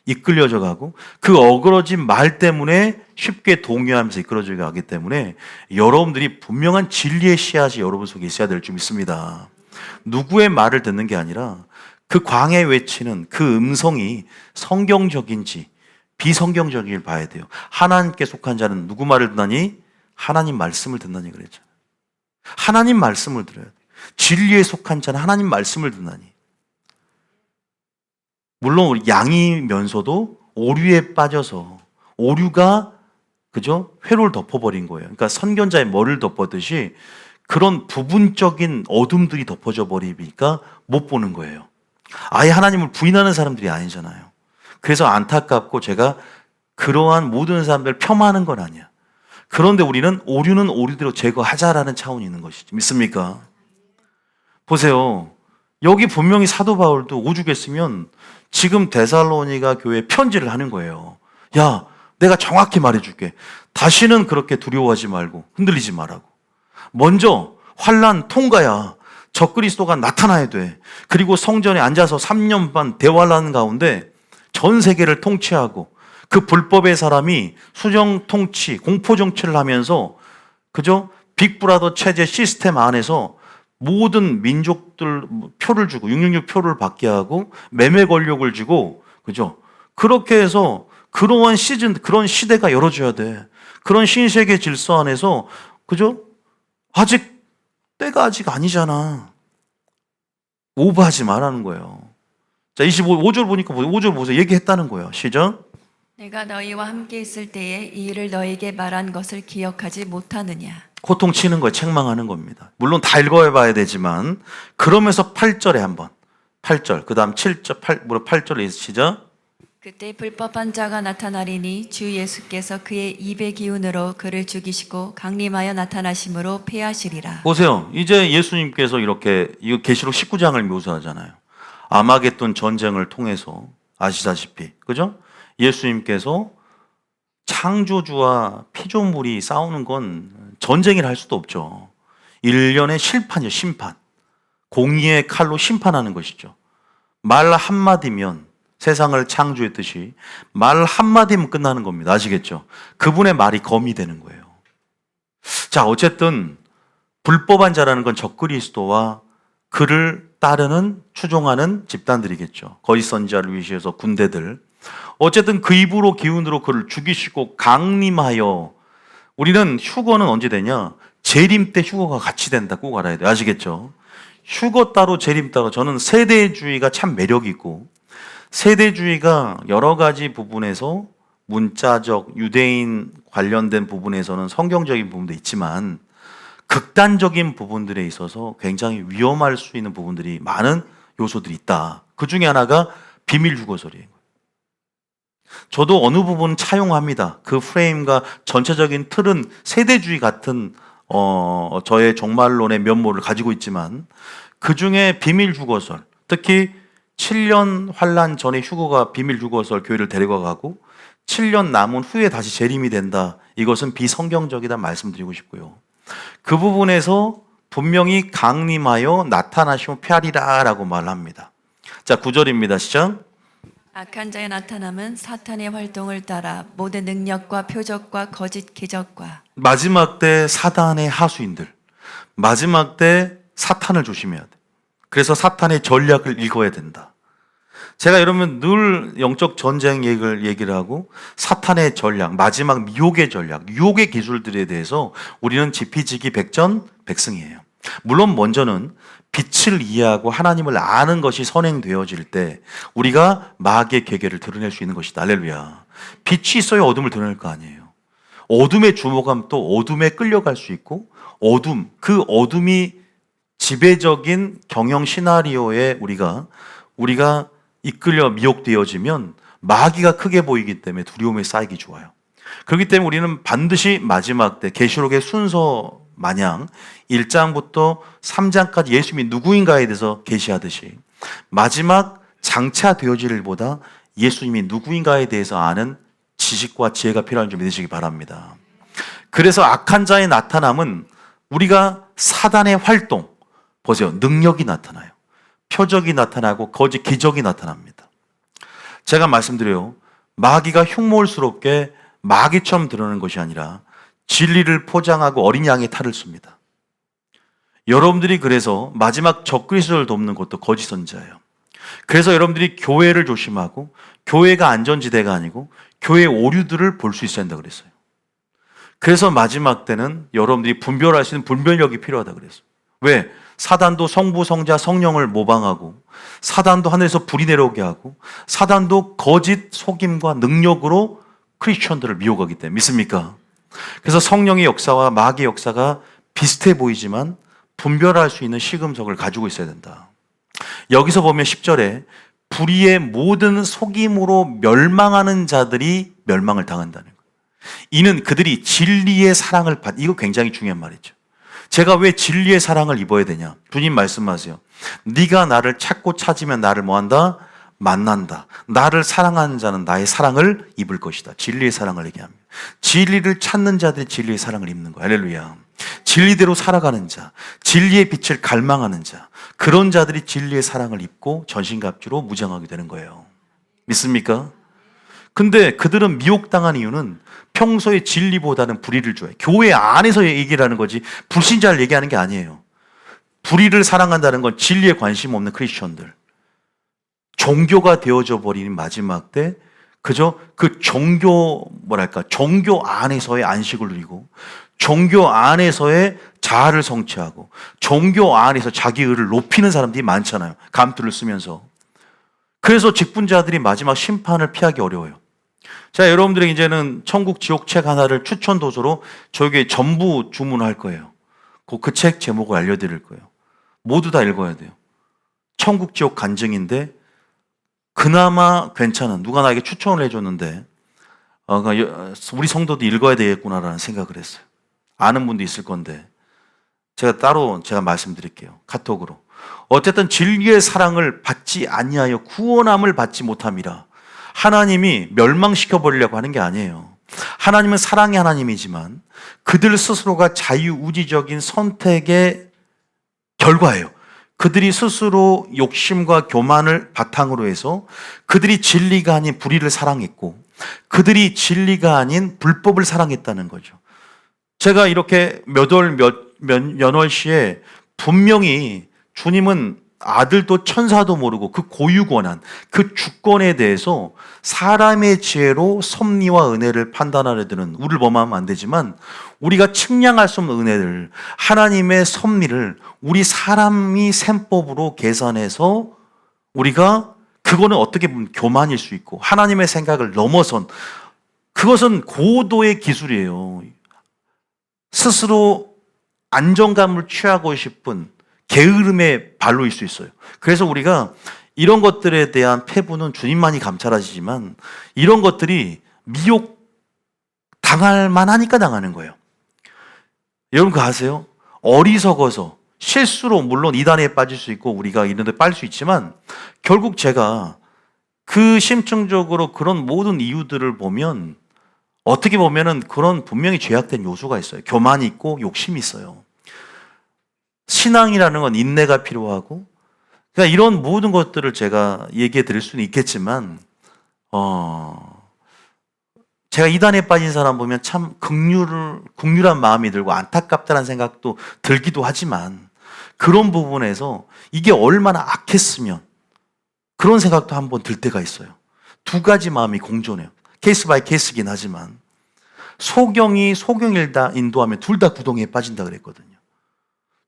이끌려져 가고 그 어그러진 말 때문에 쉽게 동요하면서 이끌어져 가기 때문에 여러분들이 분명한 진리의 씨앗이 여러분 속에 있어야 될 줄 믿습니다. 누구의 말을 듣는 게 아니라 그 광에 외치는 그 음성이 성경적인지 비성경적인지를 봐야 돼요. 하나님께 속한 자는 누구 말을 듣나니? 하나님 말씀을 듣나니 그랬잖아요. 하나님 말씀을 들어야 돼요. 진리에 속한 자는 하나님 말씀을 듣나니. 물론 우리 양이면서도 오류에 빠져서, 오류가 그죠? 회로를 덮어버린 거예요. 그러니까 선견자의 머리를 덮었듯이 그런 부분적인 어둠들이 덮어져 버리니까 못 보는 거예요. 아예 하나님을 부인하는 사람들이 아니잖아요. 그래서 안타깝고, 제가 그러한 모든 사람들을 폄하하는 건 아니야. 그런데 우리는 오류는 오류대로 제거하자라는 차원이 있는 것이죠. 믿습니까? 보세요. 여기 분명히 사도 바울도 오죽했으면 지금 데살로니가 교회에 편지를 하는 거예요. 야, 내가 정확히 말해줄게. 다시는 그렇게 두려워하지 말고 흔들리지 말라고. 먼저 환난 통과야. 적그리스도가 나타나야 돼. 그리고 성전에 앉아서 3년 반 대화를 하는 가운데 전 세계를 통치하고 그 불법의 사람이 수정 통치, 공포 정치를 하면서, 그죠? 빅브라더 체제 시스템 안에서 모든 민족들 표를 주고 666 표를 받게 하고 매매 권력을 주고, 그죠? 그렇게 해서 그러한 시즌, 그런 시대가 열어줘야 돼. 그런 신세계 질서 안에서, 그죠? 때가 아직 아니잖아. 오버하지 말라는 거예요. 자, 5절 보니까 5절 보세요. 얘기했다는 거예요. 시작. 내가 너희와 함께 있을 때에 이 일을 너희에게 말한 것을 기억하지 못하느냐. 고통치는 거예요. 책망하는 겁니다. 물론 다 읽어봐야 되지만, 그러면서 8절에 한번, 8절, 그 다음 7절, 8절에 시작. 그때 불법한 자가 나타나리니 주 예수께서 그의 입의 기운으로 그를 죽이시고 강림하여 나타나심으로 폐하시리라. 보세요. 이제 예수님께서 이렇게, 이거 계시록 19장을 묘사하잖아요. 아마겟돈 전쟁을 통해서 아시다시피, 그죠? 예수님께서 창조주와 피조물이 싸우는 건 전쟁이라 할 수도 없죠. 일련의 실판이죠, 심판. 공의의 칼로 심판하는 것이죠. 말 한마디면, 세상을 창조했듯이 말 한마디면 끝나는 겁니다. 아시겠죠? 그분의 말이 검이 되는 거예요. 자, 어쨌든 불법한 자라는 건 적그리스도와 그를 따르는, 추종하는 집단들이겠죠. 거짓 선지자를 위시해서 군대들. 어쨌든 그 입으로 기운으로 그를 죽이시고 강림하여, 우리는 휴거는 언제 되냐? 재림 때 휴거가 같이 된다. 꼭 알아야 돼요. 아시겠죠? 휴거 따로 재림 따로. 저는 세대주의가 참 매력이 있고, 세대주의가 여러 가지 부분에서 문자적, 유대인 관련된 부분에서는 성경적인 부분도 있지만 극단적인 부분들에 있어서 굉장히 위험할 수 있는 부분들이 많은 요소들이 있다. 그 중에 하나가 비밀 휴거설이에요. 저도 어느 부분 차용합니다. 그 프레임과 전체적인 틀은 세대주의 같은 저의 종말론의 면모를 가지고 있지만, 그 중에 비밀 휴거설, 특히 7년 환란 전에 휴거가 비밀 휴거설 교회를 데려가고 7년 남은 후에 다시 재림이 된다. 이것은 비성경적이다 말씀드리고 싶고요. 그 부분에서 분명히 강림하여 나타나시면 폐하리라 라고 말합니다. 자, 9절입니다. 시작. 악한 자의 나타남은 사탄의 활동을 따라 모든 능력과 표적과 거짓 기적과. 마지막 때 사단의 하수인들, 마지막 때 사탄을 조심해야 돼. 그래서 사탄의 전략을 읽어야 된다. 제가 여러분 늘 영적 전쟁 얘기를 하고 사탄의 전략, 마지막 미혹의 전략, 유혹의 기술들에 대해서 우리는 지피지기 백전백승이에요. 물론 먼저는 빛을 이해하고 하나님을 아는 것이 선행되어질 때 우리가 마귀의 계계를 드러낼 수 있는 것이다. 할렐루야. 빛이 있어야 어둠을 드러낼 거 아니에요. 어둠에 주목하면 또 어둠에 끌려갈 수 있고 그 어둠이 지배적인 경영 시나리오에 우리가 이끌려 미혹되어지면 마귀가 크게 보이기 때문에 두려움에 쌓이기 좋아요. 그렇기 때문에 우리는 반드시 마지막 때 계시록의 순서 마냥 1장부터 3장까지 예수님이 누구인가에 대해서 계시하듯이 마지막 장차되어질 일보다 예수님이 누구인가에 대해서 아는 지식과 지혜가 필요한 줄 믿으시기 바랍니다. 그래서 악한 자의 나타남은 우리가 사단의 활동, 보세요. 능력이 나타나요. 표적이 나타나고 거짓 기적이 나타납니다. 제가 말씀드려요. 마귀가 흉물스럽게 마귀처럼 드러나는 것이 아니라 진리를 포장하고 어린 양의 탈을 씁니다. 여러분들이 그래서 마지막 적그리스도를 돕는 것도 거짓 선지자예요. 그래서 여러분들이 교회를 조심하고 교회가 안전지대가 아니고 교회 오류들을 볼 수 있어야 한다 그랬어요. 그래서 마지막 때는 여러분들이 분별할 수 있는 분별력이 필요하다 그랬어요. 왜? 사단도 성부, 성자, 성령을 모방하고 사단도 하늘에서 불이 내려오게 하고 사단도 거짓 속임과 능력으로 크리스천들을 미혹하기 때문에 믿습니까? 그래서 성령의 역사와 마귀의 역사가 비슷해 보이지만 분별할 수 있는 시금석을 가지고 있어야 된다. 여기서 보면 10절에 불의의 모든 속임으로 멸망하는 자들이 멸망을 당한다는 거예요. 이는 그들이 진리의 사랑을 이거 굉장히 중요한 말이죠. 제가 왜 진리의 사랑을 입어야 되냐? 주님 말씀하세요. 네가 나를 찾고 찾으면 나를 뭐한다? 만난다. 나를 사랑하는 자는 나의 사랑을 입을 것이다. 진리의 사랑을 얘기합니다. 진리를 찾는 자들이 진리의 사랑을 입는 거예요. 할렐루야. 진리대로 살아가는 자, 진리의 빛을 갈망하는 자, 그런 자들이 진리의 사랑을 입고 전신갑주로 무장하게 되는 거예요. 믿습니까? 근데 그들은 미혹당한 이유는 평소에 진리보다는 불의를 좋아해. 교회 안에서 얘기를 하는 거지 불신자를 얘기하는 게 아니에요. 불의를 사랑한다는 건 진리에 관심 없는 크리스천들. 종교가 되어져 버리는 마지막 때 그저 그 종교 안에서의 안식을 누리고 종교 안에서의 자아를 성취하고 종교 안에서 자기 의를 높이는 사람들이 많잖아요. 감투를 쓰면서. 그래서 직분자들이 마지막 심판을 피하기 어려워요. 자, 여러분들에게 이제는 천국 지옥 책 하나를 추천 도서로 저에게 전부 주문할 거예요. 그 책 제목을 알려드릴 거예요. 모두 다 읽어야 돼요. 천국 지옥 간증인데 그나마 괜찮은 누가 나에게 추천을 해줬는데 우리 성도도 읽어야 되겠구나라는 생각을 했어요. 아는 분도 있을 건데 제가 말씀드릴게요. 카톡으로. 어쨌든 진리의 사랑을 받지 아니하여 구원함을 받지 못함이라. 하나님이 멸망시켜 버리려고 하는 게 아니에요. 하나님은 사랑의 하나님이지만 그들 스스로가 자유우지적인 선택의 결과예요. 그들이 스스로 욕심과 교만을 바탕으로 해서 그들이 진리가 아닌 불의를 사랑했고 그들이 진리가 아닌 불법을 사랑했다는 거죠. 제가 이렇게 몇 월 시에 분명히 주님은 아들도 천사도 모르고 그 고유권한 그 주권에 대해서 사람의 지혜로 섭리와 은혜를 판단하려드는 우리를 범하면 안 되지만 우리가 측량할 수 없는 은혜를 하나님의 섭리를 우리 사람이 셈법으로 계산해서 우리가 그거는 어떻게 보면 교만일 수 있고 하나님의 생각을 넘어선 그것은 고도의 기술이에요. 스스로 안정감을 취하고 싶은 게으름의 발로일 수 있어요. 그래서 우리가 이런 것들에 대한 패부는 주님만이 감찰하시지만 이런 것들이 미혹 당할 만하니까 당하는 거예요. 여러분 그거 아세요? 어리석어서 실수로 물론 이단에 빠질 수 있고 우리가 이런 데 빠질 수 있지만 결국 제가 그 심층적으로 그런 모든 이유들을 보면 어떻게 보면은 그런 분명히 죄악된 요소가 있어요. 교만이 있고 욕심이 있어요. 신앙이라는 건 인내가 필요하고 그러니까 이런 모든 것들을 제가 얘기해 드릴 수는 있겠지만 제가 이단에 빠진 사람 보면 참 극률한 마음이 들고 안타깝다는 생각도 들기도 하지만 그런 부분에서 이게 얼마나 악했으면 그런 생각도 한번 들 때가 있어요. 두 가지 마음이 공존해요. 케이스 바이 케이스긴 하지만 소경이 소경을 다 인도하면 둘 다 구덩이에 빠진다 그랬거든요.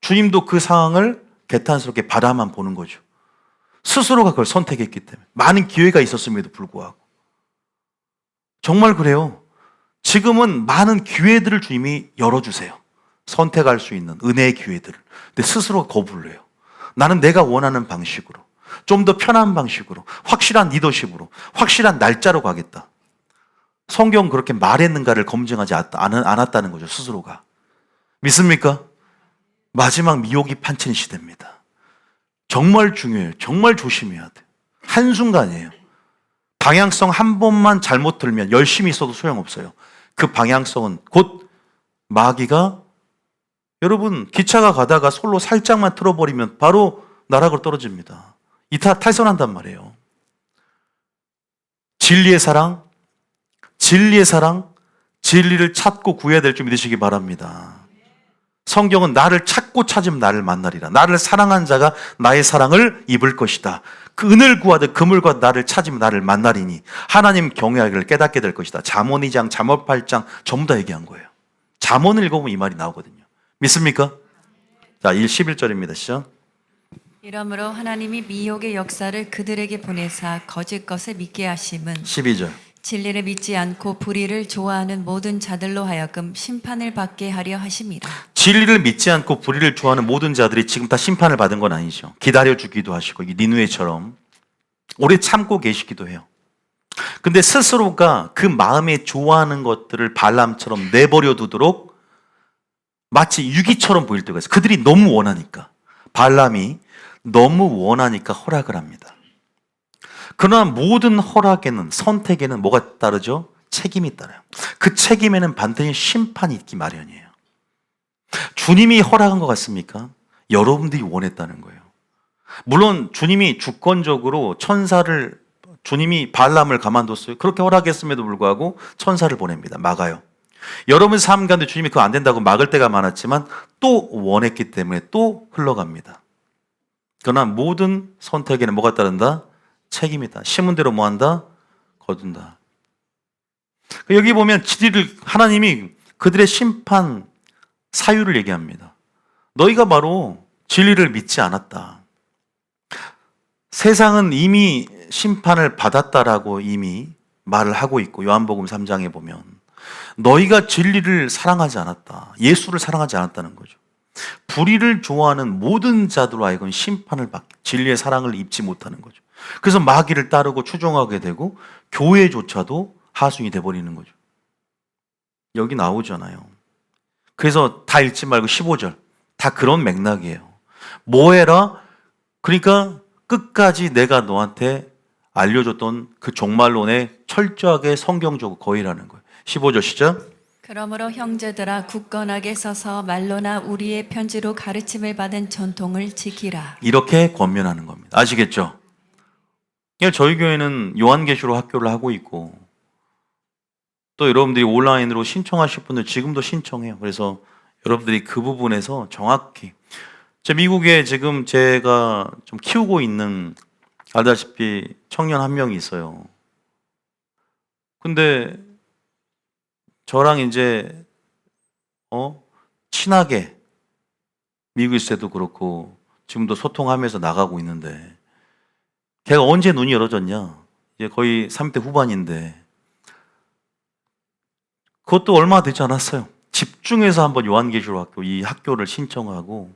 주님도 그 상황을 개탄스럽게 바라만 보는 거죠. 스스로가 그걸 선택했기 때문에 많은 기회가 있었음에도 불구하고 정말 그래요. 지금은 많은 기회들을 주님이 열어주세요. 선택할 수 있는 은혜의 기회들을. 근데 스스로 거부를 해요. 나는 내가 원하는 방식으로, 좀 더 편한 방식으로, 확실한 리더십으로, 확실한 날짜로 가겠다. 성경 그렇게 말했는가를 검증하지 않았다는 거죠, 스스로가. 믿습니까? 마지막 미혹이 판치는 시대입니다. 정말 중요해요. 정말 조심해야 돼요. 한순간이에요. 방향성 한 번만 잘못 들면 열심히 있어도 소용없어요. 그 방향성은 곧 마귀가, 여러분 기차가 가다가 솔로 살짝만 틀어버리면 바로 나락으로 떨어집니다. 탈선한단 말이에요. 진리의 사랑, 진리를 찾고 구해야 될 줄 믿으시기 바랍니다. 성경은 나를 찾고 찾으면 나를 만나리라. 나를 사랑한 자가 나의 사랑을 입을 것이다. 그 은을 구하듯 그물과 나를 찾으면 나를 만나리니 하나님 경외하기를 깨닫게 될 것이다. 잠언 2장, 잠언 8장 전부 다 얘기한 거예요. 잠언을 읽어보면 이 말이 나오거든요. 믿습니까? 자, 11절입니다. 시작. 이러므로 하나님이 미혹의 역사를 그들에게 보내사 거짓 것을 믿게 하심은 12절. 진리를 믿지 않고 불의를 좋아하는 모든 자들로 하여금 심판을 받게 하려 하심이라. 진리를 믿지 않고 불의를 좋아하는 모든 자들이 지금 다 심판을 받은 건 아니죠. 기다려주기도 하시고 니느웨처럼 오래 참고 계시기도 해요. 근데 스스로가 그 마음에 좋아하는 것들을 발람처럼 내버려 두도록 마치 유기처럼 보일 때가 있어요. 그들이 너무 원하니까. 발람이 너무 원하니까 허락을 합니다. 그러나 모든 허락에는, 선택에는 뭐가 따르죠? 책임이 따라요. 그 책임에는 반드시 심판이 있기 마련이에요. 주님이 허락한 것 같습니까? 여러분들이 원했다는 거예요. 물론 주님이 주권적으로 주님이 발람을 가만뒀어요. 그렇게 허락했음에도 불구하고 천사를 보냅니다. 막아요. 여러분 삶 가운데 주님이 그거 안 된다고 막을 때가 많았지만 또 원했기 때문에 또 흘러갑니다. 그러나 모든 선택에는 뭐가 따른다? 책임이다. 심은 대로 뭐한다? 거둔다. 여기 보면 하나님이 그들의 심판 사유를 얘기합니다. 너희가 바로 진리를 믿지 않았다. 세상은 이미 심판을 받았다라고 이미 말을 하고 있고, 요한복음 3장에 보면 너희가 진리를 사랑하지 않았다. 예수를 사랑하지 않았다는 거죠. 불의를 좋아하는 모든 자들로 하여금 심판을 받게, 진리의 사랑을 입지 못하는 거죠. 그래서 마귀를 따르고 추종하게 되고 교회조차도 하순이 돼버리는 거죠. 여기 나오잖아요. 그래서 다 읽지 말고 15절 다 그런 맥락이에요. 뭐 해라? 그러니까 끝까지 내가 너한테 알려줬던 그 종말론에 철저하게 성경적으로 거의라는 거예요. 15절 시작. 그러므로 형제들아 굳건하게 서서 말로나 우리의 편지로 가르침을 받은 전통을 지키라. 이렇게 권면하는 겁니다. 아시겠죠? 저희 교회는 요한계시록 학교를 하고 있고, 또 여러분들이 온라인으로 신청하실 분들 지금도 신청해요. 그래서 여러분들이 그 부분에서 정확히, 미국에 지금 제가 좀 키우고 있는, 알다시피 청년 한 명이 있어요. 근데 저랑 이제 친하게 미국 있을 때도 그렇고 지금도 소통하면서 나가고 있는데, 걔가 언제 눈이 열어졌냐? 이제 거의 30대 후반인데 그것도 얼마 되지 않았어요. 집중해서 한번 요한계시록 학교, 이 학교를 신청하고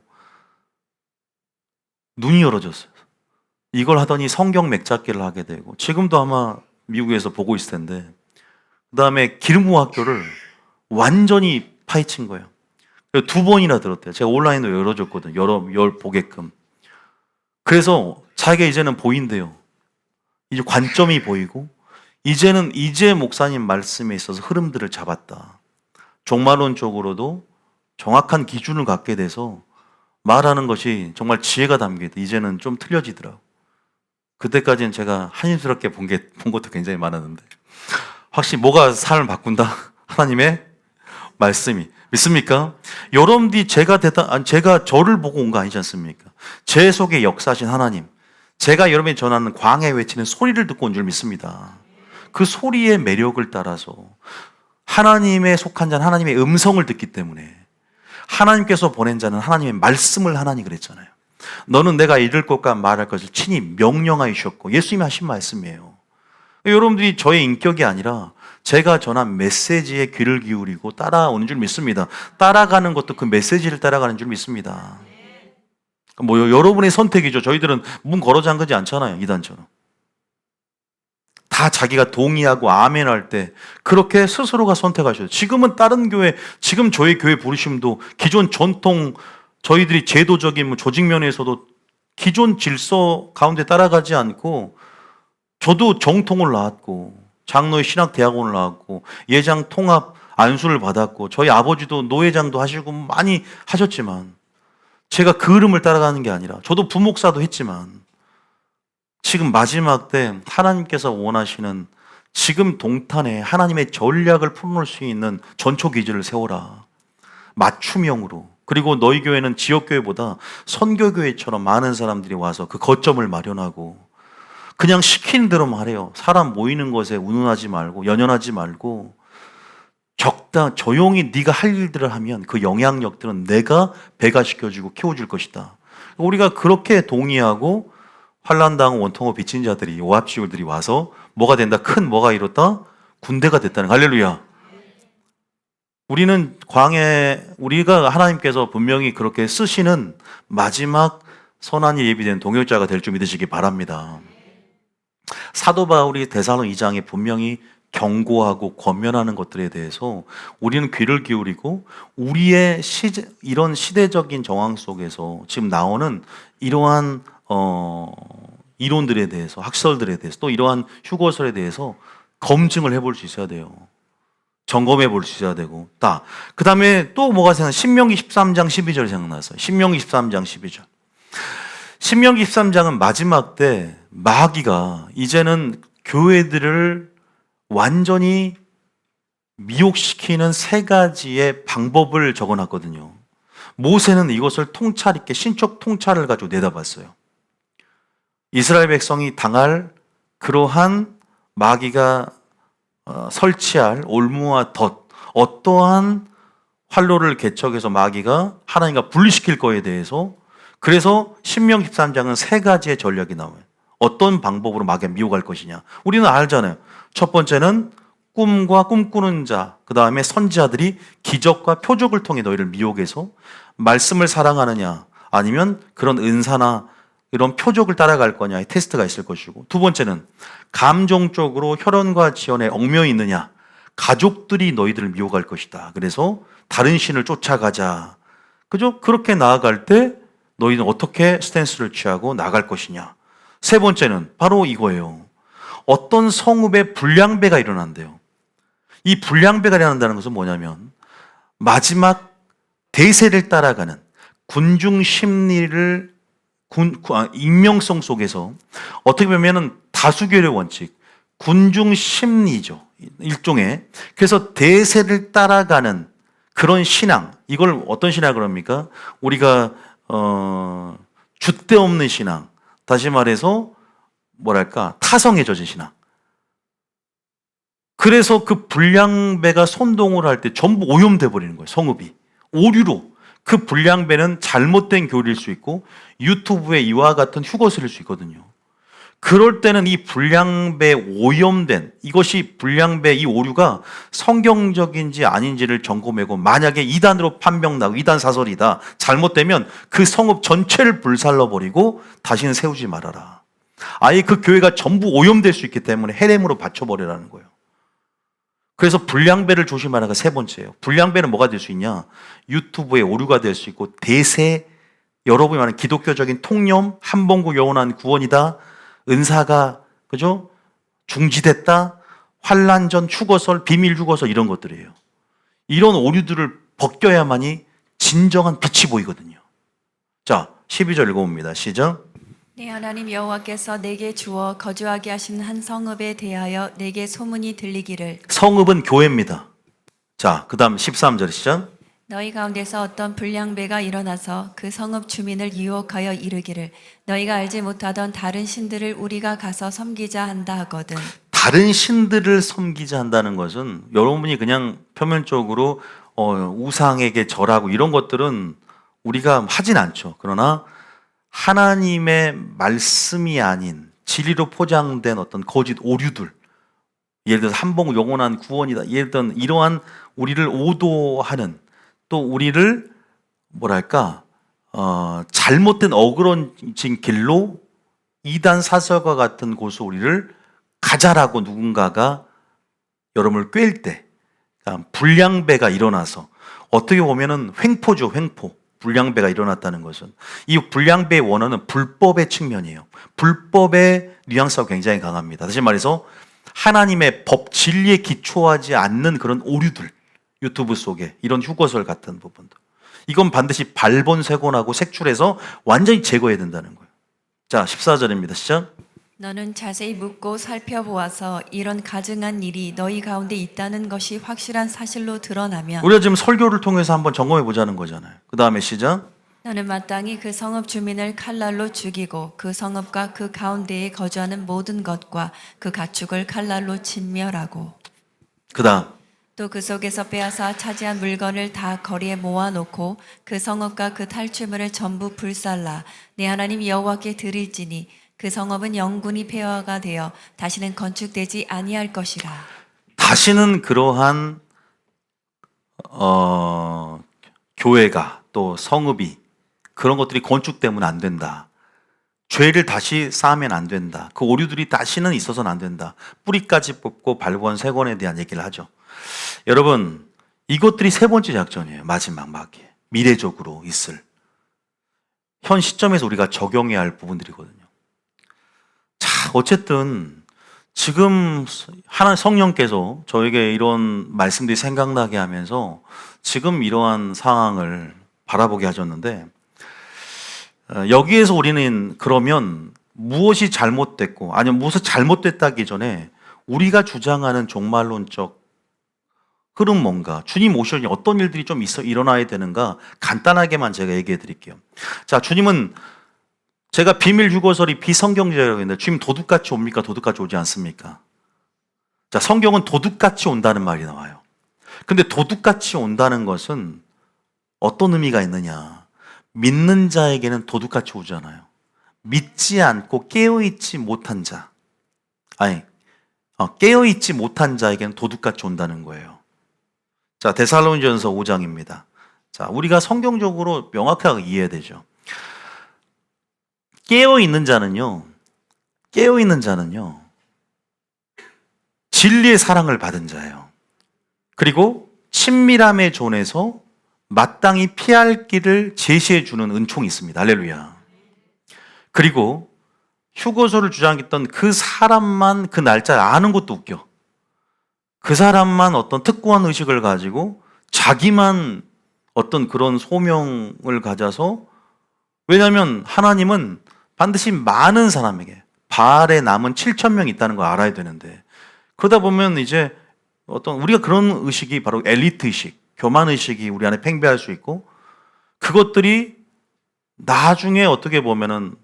눈이 열어졌어요. 이걸 하더니 성경 맥잡기를 하게 되고, 지금도 아마 미국에서 보고 있을 텐데, 그 다음에 기름부 학교를 완전히 파헤친 거예요. 2번이나 들었대요. 제가 온라인도 열어줬거든요. 보게끔. 그래서 자기가 이제는 보인대요. 이제 관점이 보이고, 이제 목사님 말씀에 있어서 흐름들을 잡았다. 종말론적으로도 정확한 기준을 갖게 돼서 말하는 것이 정말 지혜가 담겨있다. 이제는 좀 틀려지더라고. 그때까지는 제가 한심스럽게 본 것도 굉장히 많았는데, 확실히 뭐가 삶을 바꾼다? 하나님의 말씀이. 믿습니까? 여러분들이 제가 저를 보고 온 거 아니지 않습니까? 제 속에 역사하신 하나님, 제가 여러분이 전하는 광야에 외치는 소리를 듣고 온 줄 믿습니다. 그 소리의 매력을 따라서 하나님에 속한 자는 하나님의 음성을 듣기 때문에, 하나님께서 보낸 자는 하나님의 말씀을 하나니 그랬잖아요. 너는 내가 이를 것과 말할 것을 친히 명령하여 주셨고, 예수님이 하신 말씀이에요. 여러분들이 저의 인격이 아니라 제가 전한 메시지에 귀를 기울이고 따라오는 줄 믿습니다. 따라가는 것도 그 메시지를 따라가는 줄 믿습니다. 뭐 여러분의 선택이죠. 저희들은 문 걸어 잠그지 않잖아요. 이단처럼. 다 자기가 동의하고 아멘 할 때 그렇게 스스로가 선택하셔요. 지금은 다른 교회, 지금 저희 교회 부르심도 기존 전통, 저희들이 제도적인 뭐 조직 면에서도 기존 질서 가운데 따라가지 않고, 저도 정통을 나왔고 장로의 신학대학원을 나왔고 예장 통합 안수를 받았고 저희 아버지도 노회장도 하시고 많이 하셨지만, 제가 그 흐름을 따라가는 게 아니라, 저도 부목사도 했지만 지금 마지막 때 하나님께서 원하시는, 지금 동탄에 하나님의 전략을 풀어놓을 수 있는 전초기지를 세워라. 맞춤형으로. 그리고 너희 교회는 지역교회보다 선교교회처럼 많은 사람들이 와서 그 거점을 마련하고, 그냥 시키는 대로만 하래요. 사람 모이는 것에 운운하지 말고 연연하지 말고 조용히 네가 할 일들을 하면 그 영향력들은 내가 배가시켜주고 키워줄 것이다. 우리가 그렇게 동의하고 환란당한 원통호 빚진 자들이, 오합지졸들이 와서 뭐가 된다? 큰 뭐가 이뤘다? 군대가 됐다는, 할렐루야. 우리는 우리가 하나님께서 분명히 그렇게 쓰시는 마지막 선한 일 예비된 동역자가 될 줄 믿으시기 바랍니다. 사도 바울이 데살로니가 2장에 분명히 경고하고 권면하는 것들에 대해서 우리는 귀를 기울이고, 우리의 이런 시대적인 정황 속에서 지금 나오는 이러한 이론들에 대해서, 학설들에 대해서, 또 이러한 휴거설에 대해서 검증을 해볼 수 있어야 돼요. 점검해 볼 수 있어야 되고. 그 다음에 또 뭐가 생각나? 신명기 13장 12절 생각났어요. 신명기 13장 12절. 신명기 13장은 마지막 때 마귀가 이제는 교회들을 완전히 미혹시키는 세 가지의 방법을 적어놨거든요. 모세는 이것을 통찰 있게 신적 통찰을 가지고 내다봤어요. 이스라엘 백성이 당할 그러한 마귀가 설치할 올무와 덫, 어떠한 활로를 개척해서 마귀가 하나님과 분리시킬 거에 대해서, 그래서 신명기 13장은 세 가지의 전략이 나와요. 어떤 방법으로 마귀가 미혹할 것이냐. 우리는 알잖아요. 첫 번째는 꿈과 꿈꾸는 자, 그 다음에 선지자들이 기적과 표적을 통해 너희를 미혹해서 말씀을 사랑하느냐, 아니면 그런 은사나 이런 표적을 따라갈 거냐의 테스트가 있을 것이고, 두 번째는 감정적으로 혈연과 지연에 얽매여 있느냐, 가족들이 너희들을 미혹할 것이다. 그래서 다른 신을 쫓아가자. 그죠? 그렇게 나아갈 때 너희는 어떻게 스탠스를 취하고 나갈 것이냐. 세 번째는 바로 이거예요. 어떤 성읍에 불량배가 일어난대요. 이 불량배가 일어난다는 것은 뭐냐면, 마지막 대세를 따라가는 군중 심리를 익명성 속에서, 어떻게 보면 다수결의 원칙, 군중 심리죠. 일종의. 그래서 대세를 따라가는 그런 신앙, 이걸 어떤 신앙 그럽니까? 우리가 줏대 없는 신앙, 다시 말해서 뭐랄까, 타성에 젖은 신앙. 그래서 그 불량배가 선동을 할 때 전부 오염돼 버리는 거예요. 성읍이 오류로. 그 불량배는 잘못된 교리일 수 있고 유튜브에 이와 같은 휴거슬일 수 있거든요. 그럴 때는 이 불량배 오염된, 이것이 불량배 이 오류가 성경적인지 아닌지를 점검하고, 만약에 이단으로 판명나고 이단 사설이다, 잘못되면 그 성읍 전체를 불살라버리고 다시는 세우지 말아라. 아예 그 교회가 전부 오염될 수 있기 때문에 헤렘으로 받쳐버리라는 거예요. 그래서 불량배를 조심하라가 세 번째예요. 불량배는 뭐가 될 수 있냐? 유튜브에 오류가 될 수 있고, 대세, 여러분이 말하는 기독교적인 통념, 한번구 영원한 구원이다, 은사가, 그죠? 중지됐다, 환란전 휴거설, 비밀 휴거설, 이런 것들이에요. 이런 오류들을 벗겨야만이 진정한 빛이 보이거든요. 자, 12절 읽어봅니다. 시작. 네, 하나님 여호와께서 내게 주어 거주하게 하신 한 성읍에 대하여 내게 소문이 들리기를. 성읍은 교회입니다. 자, 그 다음 13절 시작. 너희 가운데서 어떤 불량배가 일어나서 그 성읍 주민을 유혹하여 이르기를 너희가 알지 못하던 다른 신들을 우리가 가서 섬기자 한다 하거든. 다른 신들을 섬기자 한다는 것은, 여러분이 그냥 표면적으로 우상에게 절하고 이런 것들은 우리가 하진 않죠. 그러나 하나님의 말씀이 아닌 진리로 포장된 어떤 거짓 오류들, 예를 들어서 한복 영원한 구원이다. 예를 들어 이러한 우리를 오도하는 또 우리를 뭐랄까 잘못된 어그러진 길로 이단 사설과 같은 곳으로 우리를 가자라고 누군가가 여러분을 꿰일 때 그러니까 불량배가 일어나서 어떻게 보면은 횡포죠, 횡포. 불량배가 일어났다는 것은 이 불량배의 원어는 불법의 측면이에요. 불법의 뉘앙스가 굉장히 강합니다. 다시 말해서 하나님의 법, 진리에 기초하지 않는 그런 오류들, 유튜브 속에 이런 휴거설 같은 부분들. 이건 반드시 발본색원하고 색출해서 완전히 제거해야 된다는 거예요. 자, 14절입니다. 시작. 너는 자세히 묻고 살펴보아서 이런 가증한 일이 너희 가운데 있다는 것이 확실한 사실로 드러나면 우리가 지금 설교를 통해서 한번 점검해 보자는 거잖아요. 그 다음에 시작. 너는 마땅히 그 성읍 주민을 칼날로 죽이고 그 성읍과 그 가운데에 거주하는 모든 것과 그 가축을 칼날로 진멸하고 그 다음. 또 그 속에서 빼앗아 차지한 물건을 다 거리에 모아놓고 그 성읍과 그 탈취물을 전부 불살라 내 하나님 여호와께 드릴지니 그 성읍은 영군이 폐허가 되어 다시는 건축되지 아니할 것이라. 다시는 그러한 교회가 또 성읍이 그런 것들이 건축되면 안 된다. 죄를 다시 쌓으면 안 된다. 그 오류들이 다시는 있어서는 안 된다. 뿌리까지 뽑고 발본 세권에 대한 얘기를 하죠. 여러분, 이것들이 세 번째 작전이에요. 마지막 마귀에. 미래적으로 있을. 현 시점에서 우리가 적용해야 할 부분들이거든요. 자, 어쨌든 지금 하나님 성령께서 저에게 이런 말씀들이 생각나게 하면서 지금 이러한 상황을 바라보게 하셨는데 여기에서 우리는 그러면 무엇이 잘못됐고 아니면 무엇이 잘못됐다기 전에 우리가 주장하는 종말론적 흐름 뭔가 주님 오시니 어떤 일들이 좀 일어나야 되는가 간단하게만 제가 얘기해 드릴게요. 자, 주님은 제가 비밀 휴거설이 비성경적이라고 했는데 주님 도둑같이 옵니까? 도둑같이 오지 않습니까? 자, 성경은 도둑같이 온다는 말이 나와요. 근데 도둑같이 온다는 것은 어떤 의미가 있느냐? 믿는 자에게는 도둑같이 오잖아요. 믿지 않고 깨어있지 못한 자. 깨어있지 못한 자에게는 도둑같이 온다는 거예요. 자, 데살로니전서 5장입니다. 자, 우리가 성경적으로 명확하게 이해해야 되죠. 깨어있는 자는요, 진리의 사랑을 받은 자예요. 그리고 친밀함의 존에서 마땅히 피할 길을 제시해 주는 은총이 있습니다. 할렐루야. 그리고 휴거소를 주장했던 그 사람만 그 날짜를 아는 것도 웃겨. 그 사람만 어떤 특고한 의식을 가지고 자기만 어떤 그런 소명을 가져서 왜냐하면 하나님은 반드시 많은 사람에게 바알에 남은 7,000명 있다는 걸 알아야 되는데 그러다 보면 이제 어떤 우리가 그런 의식이 바로 엘리트 의식, 교만 의식이 우리 안에 팽배할 수 있고 그것들이 나중에 어떻게 보면은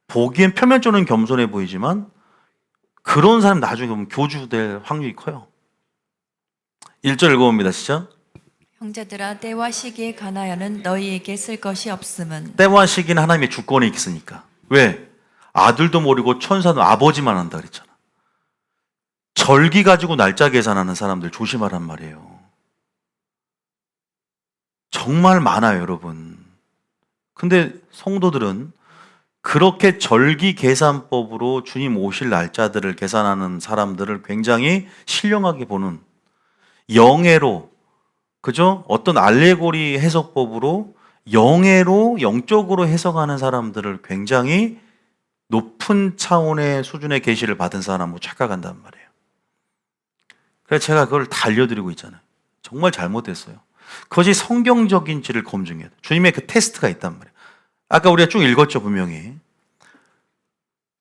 보기엔 표면적으로는 겸손해 보이지만 그런 사람 나중에 보면 교주될 확률이 커요. 1절 읽어봅니다. 시작. 형제들아 때와 시기에 관하여는 너희에게 쓸 것이 없음은 때와 시기는 하나님의 주권에 있으니까. 왜? 아들도 모르고 천사도 아버지만 한다 그랬잖아. 절기 가지고 날짜 계산하는 사람들 조심하란 말이에요. 정말 많아요, 여러분. 근데 성도들은 그렇게 절기 계산법으로 주님 오실 날짜들을 계산하는 사람들을 굉장히 신령하게 보는 영예로, 그죠? 어떤 알레고리 해석법으로 영예로, 영적으로 해석하는 사람들을 굉장히 높은 차원의 수준의 계시를 받은 사람으로 착각한단 말이에요. 그래서 제가 그걸 다 알려드리고 있잖아요. 정말 잘못됐어요. 그것이 성경적인지를 검증해야 돼요. 주님의 그 테스트가 있단 말이에요. 아까 우리가 쭉 읽었죠, 분명히.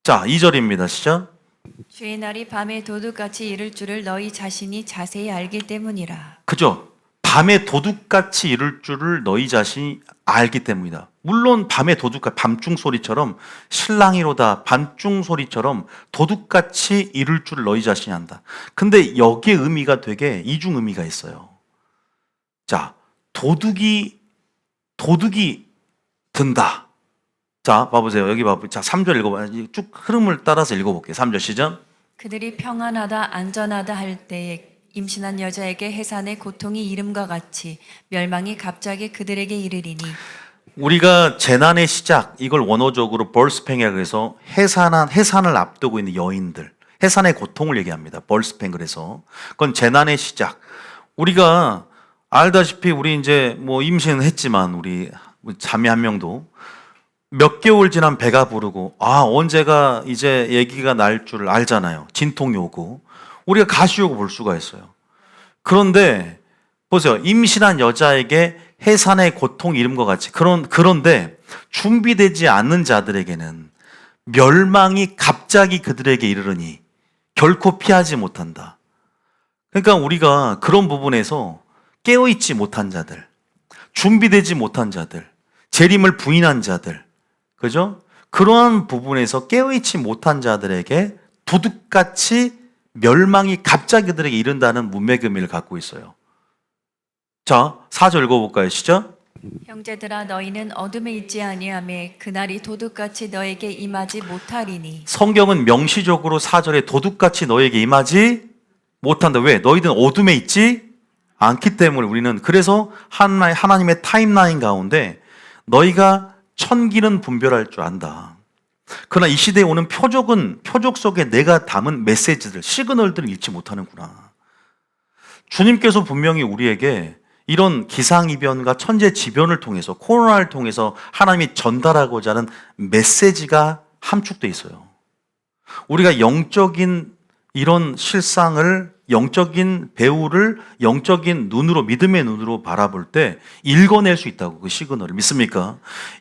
자, 2절입니다. 시작. 주의 날이 밤에 도둑같이 이를 줄을 너희 자신이 자세히 알기 때문이라. 그죠? 밤에 도둑같이 이룰 줄을 너희 자신이 알기 때문이다. 물론 밤에 도둑같이 밤중 소리처럼 실랑이로다 밤중 소리처럼 도둑같이 이룰 줄을 너희 자신이 안다. 근데 여기에 의미가 되게 이중 의미가 있어요. 자, 도둑이 든다. 자, 봐보세요. 여기 봐보세요. 자, 3절 읽어봐요. 쭉 흐름을 따라서 읽어볼게요. 3절 시작. 그들이 평안하다 안전하다 할 때에 임신한 여자에게 해산의 고통이 이름과 같이 멸망이 갑자기 그들에게 이르리니 우리가 재난의 시작, 이걸 원어적으로 벌스팽이라고 해서 해산을 앞두고 있는 여인들, 해산의 고통을 얘기합니다. 벌스팽 그래서. 그건 재난의 시작. 우리가 알다시피 우리 이제 뭐 임신은 했지만 우리 자매 한 명도 몇 개월 지난 배가 부르고 언제가 이제 얘기가 날 줄 알잖아요. 진통이 오고. 우리가 가시오고 볼 수가 있어요. 그런데 보세요. 임신한 여자에게 해산의 고통 이름과 같이 그런데 준비되지 않는 자들에게는 멸망이 갑자기 그들에게 이르르니 결코 피하지 못한다. 그러니까 우리가 그런 부분에서 깨어있지 못한 자들, 준비되지 못한 자들, 재림을 부인한 자들, 그죠? 그러한 부분에서 깨어있지 못한 자들에게 도둑같이 멸망이 갑자기 그들에게 이른다는 문맥 의미를 갖고 있어요. 자, 4절 읽어볼까요? 시작. 형제들아 너희는 어둠에 있지 아니하매 그날이 도둑같이 너에게 임하지 못하리니 성경은 명시적으로 4절에 도둑같이 너에게 임하지 못한다. 왜? 너희들은 어둠에 있지 않기 때문에 우리는 그래서 하나님의 타임라인 가운데 너희가 천기는 분별할 줄 안다. 그러나 이 시대에 오는 표적 속에 내가 담은 메시지들, 시그널들을 읽지 못하는구나. 주님께서 분명히 우리에게 이런 기상이변과 천재지변을 통해서 코로나를 통해서 하나님이 전달하고자 하는 메시지가 함축되어 있어요. 우리가 영적인 이런 실상을 영적인 배우를 영적인 눈으로 믿음의 눈으로 바라볼 때 읽어낼 수 있다고 그 시그널을 믿습니까?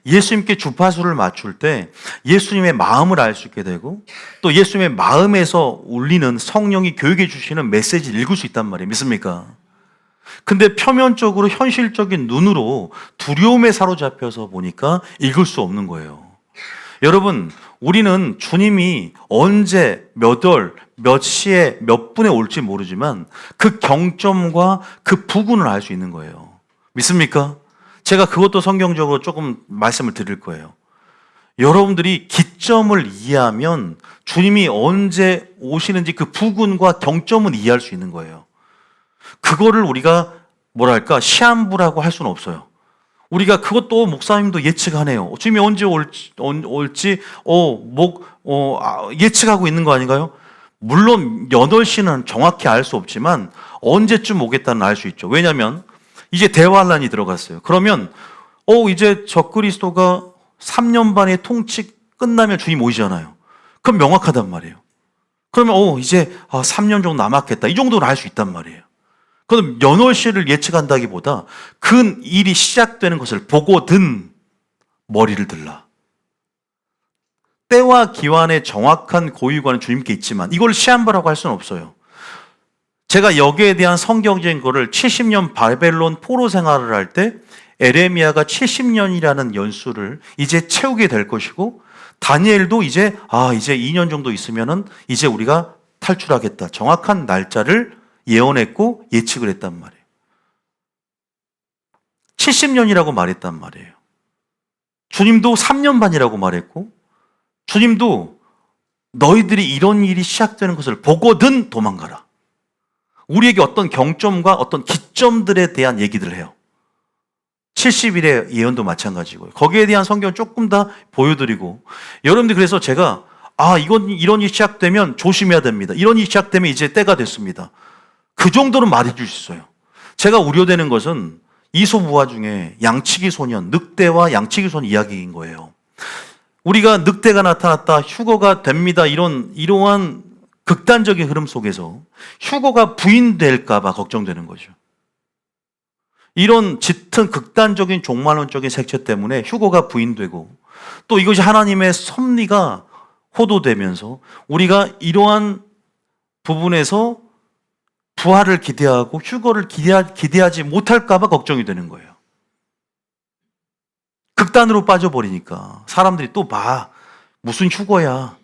예수님께 주파수를 맞출 때 예수님의 마음을 알 수 있게 되고 또 예수님의 마음에서 울리는 성령이 교육해 주시는 메시지를 읽을 수 있단 말이에요. 믿습니까? 근데 표면적으로 현실적인 눈으로 두려움에 사로잡혀서 보니까 읽을 수 없는 거예요. 여러분, 우리는 주님이 언제, 몇 월, 몇 시에, 몇 분에 올지 모르지만 그 경점과 그 부분을 알 수 있는 거예요. 믿습니까? 제가 그것도 성경적으로 조금 말씀을 드릴 거예요. 여러분들이 기점을 이해하면 주님이 언제 오시는지 그 부분과 경점은 이해할 수 있는 거예요. 그거를 우리가 시한부라고 할 수는 없어요. 우리가 그것도 목사님도 예측하네요. 주님이 언제 올지 예측하고 있는 거 아닌가요? 물론 8시는 정확히 알 수 없지만 언제쯤 오겠다는 알 수 있죠. 왜냐하면 이제 대환란이 들어갔어요. 그러면 이제 적그리스도가 3년 반의 통치 끝나면 주님 오시잖아요. 그럼 명확하단 말이에요. 그러면 이제 3년 정도 남았겠다. 이 정도는 알 수 있단 말이에요. 그럼 연월시를 예측한다기보다 그 일이 시작되는 것을 보고든 머리를 들라. 때와 기환의 정확한 고유관은 주님께 있지만 이걸 시한부라고 할 수는 없어요. 제가 여기에 대한 성경적인 거를 70년 바벨론 포로 생활을 할 때 에레미야가 70년이라는 연수를 이제 채우게 될 것이고 다니엘도 이제 2년 정도 있으면은 이제 우리가 탈출하겠다. 정확한 날짜를 예언했고 예측을 했단 말이에요. 70년이라고 말했단 말이에요. 주님도 3년 반이라고 말했고 주님도 너희들이 이런 일이 시작되는 것을 보거든 도망가라. 우리에게 어떤 경점과 어떤 기점들에 대한 얘기들을 해요. 70일의 예언도 마찬가지고요. 거기에 대한 성경을 조금 더 보여드리고 여러분들 그래서 제가 이런 일이 시작되면 조심해야 됩니다. 이런 일이 시작되면 이제 때가 됐습니다. 그 정도는 말해줄 수 있어요. 제가 우려되는 것은 이솝우화 중에 양치기 소년, 늑대와 양치기 소년 이야기인 거예요. 우리가 늑대가 나타났다, 휴거가 됩니다. 이러한 극단적인 흐름 속에서 휴거가 부인될까봐 걱정되는 거죠. 이런 짙은 극단적인 종말론적인 색채 때문에 휴거가 부인되고 또 이것이 하나님의 섭리가 호도되면서 우리가 이러한 부분에서 부활을 기대하고 휴거를 기대하지 못할까봐 걱정이 되는 거예요. 극단으로 빠져버리니까 사람들이 또 무슨 휴거야.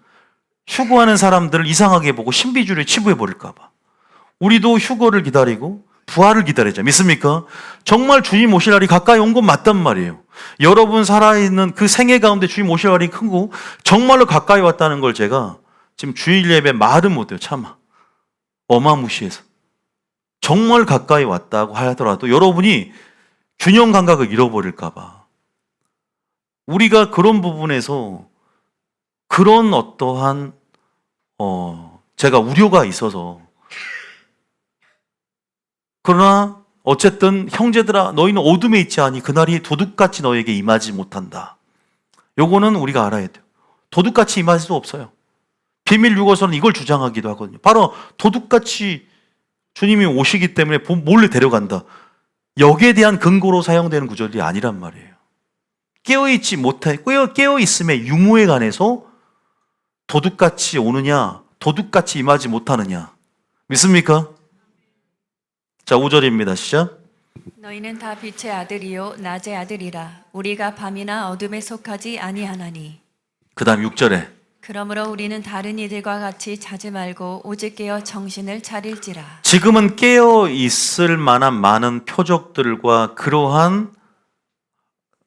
휴거하는 사람들을 이상하게 보고 신비주의에 치부해버릴까봐. 우리도 휴거를 기다리고 부활을 기다리자. 믿습니까? 정말 주님 오실 날이 가까이 온 건 맞단 말이에요. 여러분 살아있는 그 생애 가운데 주님 오실 날이 크고 정말로 가까이 왔다는 걸 제가 지금 주일 예배 말은 못해요. 참아. 어마무시해서. 정말 가까이 왔다고 하더라도 여러분이 균형 감각을 잃어버릴까 봐. 우리가 그런 부분에서 그런 어떠한 제가 우려가 있어서, 그러나 어쨌든 형제들아 너희는 어둠에 있지 아니 그날이 도둑같이 너에게 임하지 못한다. 요거는 우리가 알아야 돼요. 도둑같이 임할 수 없어요. 비밀 유고서는 이걸 주장하기도 하거든요. 바로 도둑같이 주님이 오시기 때문에 몰래 데려간다. 여기에 대한 근거로 사용되는 구절이 아니란 말이에요. 깨어있지 못해, 깨어있음의 유무에 관해서 도둑같이 오느냐, 도둑같이 임하지 못하느냐. 믿습니까? 자, 5절입니다. 시작. 너희는 다 빛의 아들이요 낮의 아들이라. 우리가 밤이나 어둠에 속하지 아니하나니. 그 다음 6절에 그러므로 우리는 다른 이들과 같이 자지 말고 오직 깨어 정신을 차릴지라. 지금은 깨어 있을 만한 많은 표적들과 그러한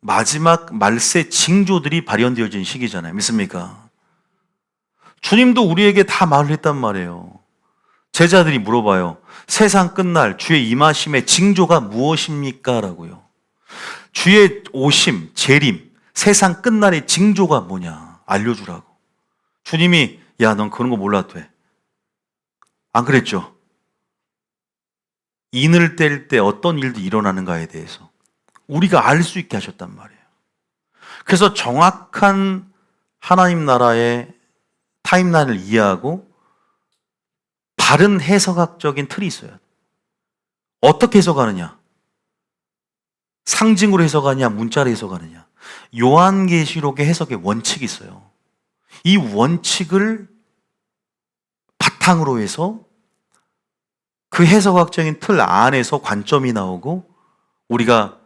마지막 말세 징조들이 발현되어진 시기잖아요. 믿습니까? 주님도 우리에게 다 말을 했단 말이에요. 제자들이 물어봐요. 세상 끝날 주의 임하심의 징조가 무엇입니까? 라고요. 주의 오심, 재림, 세상 끝날의 징조가 뭐냐? 알려주라고. 주님이 야, 넌 그런 거 몰라도 돼. 안 그랬죠? 인을 뗄 때 어떤 일도 일어나는가에 대해서 우리가 알 수 있게 하셨단 말이에요. 그래서 정확한 하나님 나라의 타임라인을 이해하고 바른 해석학적인 틀이 있어요. 어떻게 해석하느냐? 상징으로 해석하느냐? 문자로 해석하느냐? 요한계시록의 해석의 원칙이 있어요. 이 원칙을 바탕으로 해서 그 해석학적인 틀 안에서 관점이 나오고 우리가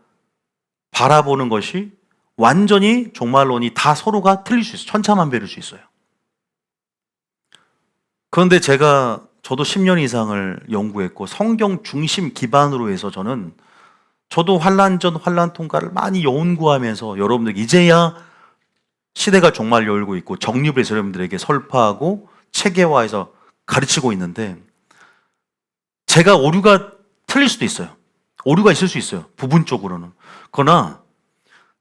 바라보는 것이 완전히 종말론이 다 서로가 틀릴 수 있어요. 천차만별일 수 있어요. 그런데 저도 10년 이상을 연구했고 성경 중심 기반으로 해서 저도 환란 전 환란 통과를 많이 연구하면서 여러분들 이제야 시대가 종말 열고 있고 정립을 해서 여러분들에게 설파하고 체계화해서 가르치고 있는데 제가 오류가 틀릴 수도 있어요. 오류가 있을 수 있어요. 부분적으로는. 그러나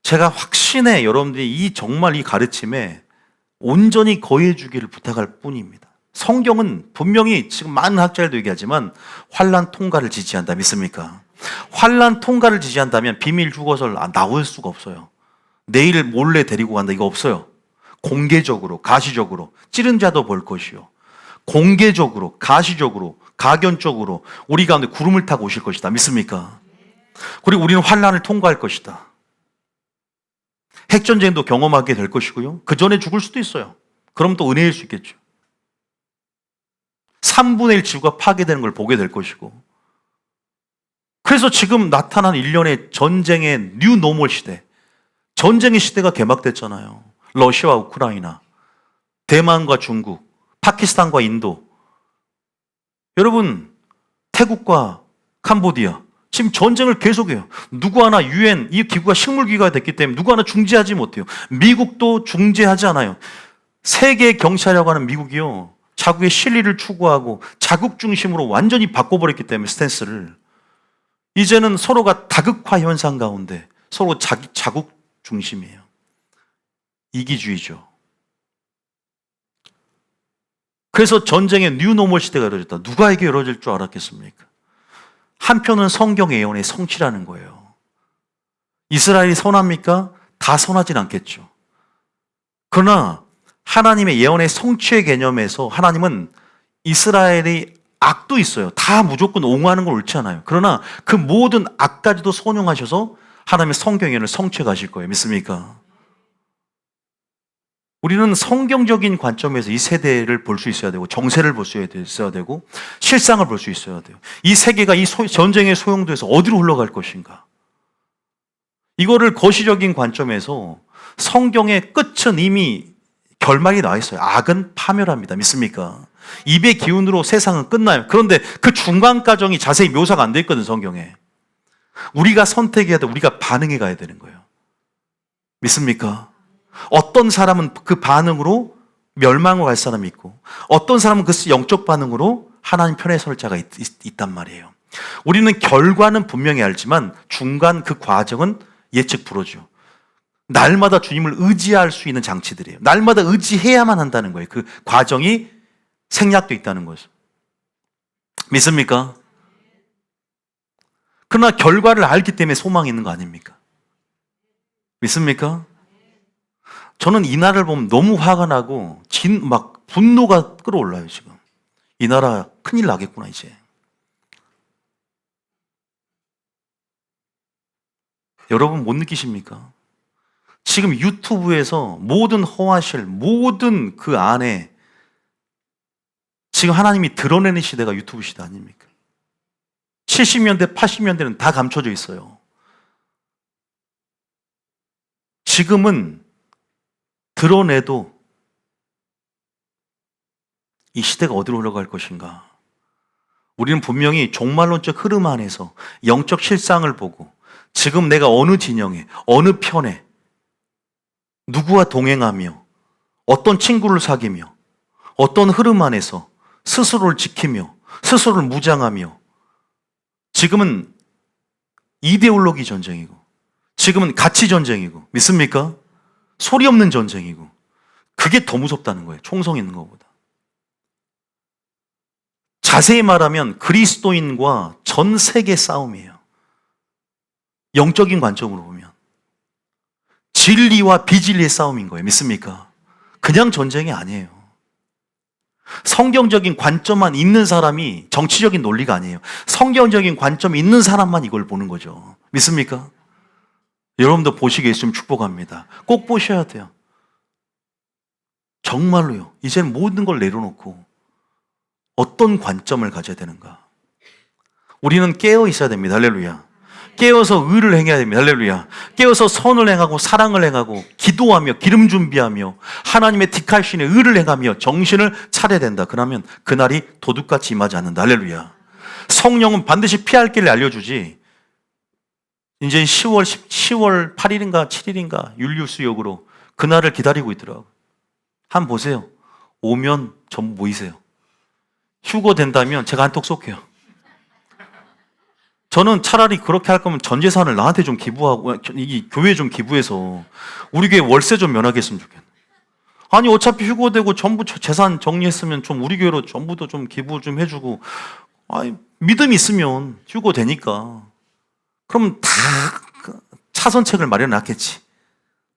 제가 확신해 여러분들이 정말 이 가르침에 온전히 거해해 주기를 부탁할 뿐입니다. 성경은 분명히 지금 많은 학자들도 얘기하지만 환란 통과를 지지한다. 믿습니까? 환란 통과를 지지한다면 비밀 휴거설 나올 수가 없어요. 내일 몰래 데리고 간다 이거 없어요. 공개적으로 가시적으로 찌른 자도 볼 것이요. 공개적으로 가시적으로 가견적으로 우리 가운데 구름을 타고 오실 것이다. 믿습니까? 그리고 우리는 환란을 통과할 것이다. 핵전쟁도 경험하게 될 것이고요. 그 전에 죽을 수도 있어요. 그럼 또 은혜일 수 있겠죠. 3분의 1 지구가 파괴되는 걸 보게 될 것이고. 그래서 지금 나타난 일련의 전쟁의 뉴 노멀 시대, 전쟁의 시대가 개막됐잖아요. 러시아와 우크라이나, 대만과 중국, 파키스탄과 인도. 여러분, 태국과 캄보디아 지금 전쟁을 계속해요. 누구 하나 유엔 이 기구가 식물기구가 됐기 때문에 누구 하나 중재하지 못해요. 미국도 중재하지 않아요. 세계 경찰이라고 하는 미국이요, 자국의 실리를 추구하고 자국 중심으로 완전히 바꿔버렸기 때문에 스탠스를 이제는 서로가 다극화 현상 가운데 서로 자국 중심이에요. 이기주의죠. 그래서 전쟁의 뉴노멀 시대가 이루어졌다. 누가 이게 이루어질 줄 알았겠습니까? 한편은 성경 예언의 성취라는 거예요. 이스라엘이 선합니까? 다 선하진 않겠죠. 그러나 하나님의 예언의 성취의 개념에서 하나님은 이스라엘의 악도 있어요. 다 무조건 옹호하는 건 옳지 않아요. 그러나 그 모든 악까지도 선용하셔서 하나님의 성경 예언을 성취해 가실 거예요. 믿습니까? 우리는 성경적인 관점에서 이 세대를 볼 수 있어야 되고 정세를 볼 수 있어야 되고 실상을 볼 수 있어야 돼요. 이 세계가 이 전쟁의 소용도에서 어디로 흘러갈 것인가? 이거를 거시적인 관점에서 성경의 끝은 이미 결말이 나와 있어요. 악은 파멸합니다. 믿습니까? 입의 기운으로 세상은 끝나요. 그런데 그 중간 과정이 자세히 묘사가 안 돼 있거든, 성경에. 우리가 선택해야 돼. 우리가 반응해 가야 되는 거예요. 믿습니까? 어떤 사람은 그 반응으로 멸망으로 갈 사람이 있고 어떤 사람은 그 영적 반응으로 하나님 편에 설 자가 있단 말이에요. 우리는 결과는 분명히 알지만 중간 그 과정은 예측 불허죠. 날마다 주님을 의지할 수 있는 장치들이에요. 날마다 의지해야만 한다는 거예요. 그 과정이 생략돼 있다는 거죠. 믿습니까? 그러나 결과를 알기 때문에 소망이 있는 거 아닙니까? 믿습니까? 저는 이 나라를 보면 너무 화가 나고 막 분노가 끌어올라요. 지금 이 나라 큰일 나겠구나 이제. 여러분 못 느끼십니까? 지금 유튜브에서 모든 허와실, 모든 그 안에 지금 하나님이 드러내는 시대가 유튜브 시대 아닙니까? 70년대, 80년대는 다 감춰져 있어요. 지금은 드러내도 이 시대가 어디로 흘러갈 것인가? 우리는 분명히 종말론적 흐름 안에서 영적 실상을 보고 지금 내가 어느 진영에, 어느 편에 누구와 동행하며 어떤 친구를 사귀며 어떤 흐름 안에서 스스로를 지키며 스스로를 무장하며 지금은 이데올로기 전쟁이고 지금은 가치 전쟁이고 믿습니까? 소리 없는 전쟁이고 그게 더 무섭다는 거예요. 총성 있는 것보다. 자세히 말하면 그리스도인과 전 세계 싸움이에요. 영적인 관점으로 보면 진리와 비진리의 싸움인 거예요. 믿습니까? 그냥 전쟁이 아니에요. 성경적인 관점만 있는 사람이 정치적인 논리가 아니에요. 성경적인 관점이 있는 사람만 이걸 보는 거죠. 믿습니까? 여러분도 보시게 있으면 축복합니다. 꼭 보셔야 돼요. 정말로요. 이제는 모든 걸 내려놓고 어떤 관점을 가져야 되는가? 우리는 깨어 있어야 됩니다. 할렐루야. 깨어서 의를 행해야 됩니다. 할렐루야. 깨어서 선을 행하고 사랑을 행하고 기도하며 기름 준비하며 하나님의 틱하신의 의를 행하며 정신을 차려야 된다. 그러면 그날이 도둑같이 임하지 않는다. 할렐루야. 성령은 반드시 피할 길을 알려주지. 이제 10월 8일인가 7일인가 율리우스 역으로 그날을 기다리고 있더라고요. 한번 보세요. 오면 전부 모이세요. 휴거 된다면 제가 한턱 쏠게요. 저는 차라리 그렇게 할 거면 전 재산을 나한테 좀 기부하고 이 교회에 좀 기부해서 우리 교회 월세 좀 면하게 했으면 좋겠네. 아니 어차피 휴거되고 전부 재산 정리했으면 좀 우리 교회로 전부도 좀 기부 좀 해주고 아니 믿음이 있으면 휴거되니까 그럼 다 차선책을 마련해 놨겠지.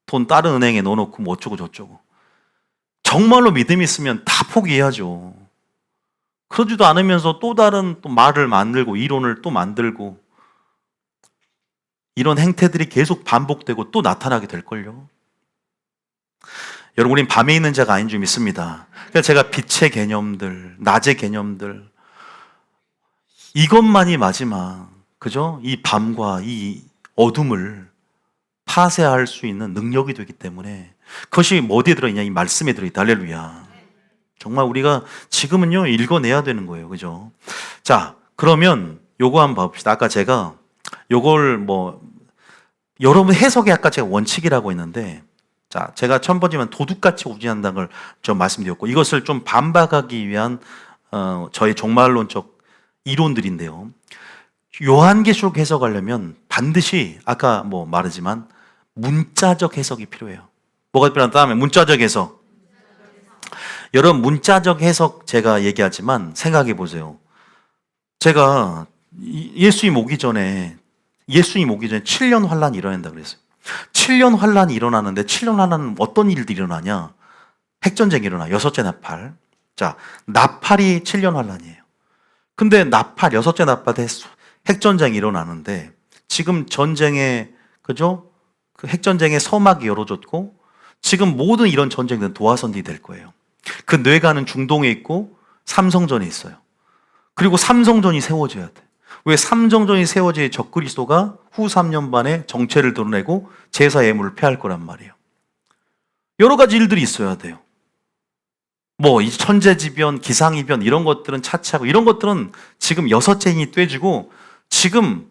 돈 다른 은행에 넣어놓고 뭐 어쩌고 저쩌고. 정말로 믿음이 있으면 다 포기해야죠. 그러지도 않으면서 또 다른 또 말을 만들고 이론을 또 만들고 이런 행태들이 계속 반복되고 또 나타나게 될걸요. 여러분 우린 밤에 있는 자가 아닌 줄 믿습니다. 그래서 제가 빛의 개념들, 낮의 개념들 이것만이 마지막 그죠? 이 밤과 이 어둠을 파쇄할 수 있는 능력이 되기 때문에 그것이 어디에 들어있냐? 이 말씀에 들어있다. 할렐루야. 정말 우리가 지금은요 읽어내야 되는 거예요. 그죠? 자, 그러면 요거 한번 봐봅시다. 아까 제가 요걸 여러분 해석이 아까 제가 원칙이라고 했는데 자, 제가 첫 번째만 도둑같이 우진한다는 걸 좀 말씀드렸고 이것을 좀 반박하기 위한 저의 종말론적 이론들인데요. 요한계시록 해석하려면 반드시 아까 말하지만 문자적 해석이 필요해요. 뭐가 필요하다 하면 문자적 해석. 여러분 문자적 해석 제가 얘기하지만 생각해 보세요. 제가 예수님 오기 전에 7년 환란이 일어난다 그랬어요. 7년 환란이 일어나는데 7년 환란은 어떤 일들이 일어나냐? 핵전쟁이 일어나. 여섯째 나팔. 자, 나팔이 7년 환란이에요. 근데 여섯째 나팔 때 핵전쟁이 일어나는데 지금 전쟁에 그죠? 그 핵전쟁의 서막이 열어졌고 지금 모든 이런 전쟁들은 도화선이 될 거예요. 그 뇌가는 중동에 있고 삼성전에 있어요. 그리고 삼성전이 세워져야 돼. 왜 삼성전이 세워져야 적그리스도가 후 3년 반에 정체를 드러내고 제사 예물을 폐할 거란 말이에요. 여러 가지 일들이 있어야 돼요. 이 천재지변, 기상이변 이런 것들은 차치하고 이런 것들은 지금 여섯째 인이 떼지고 지금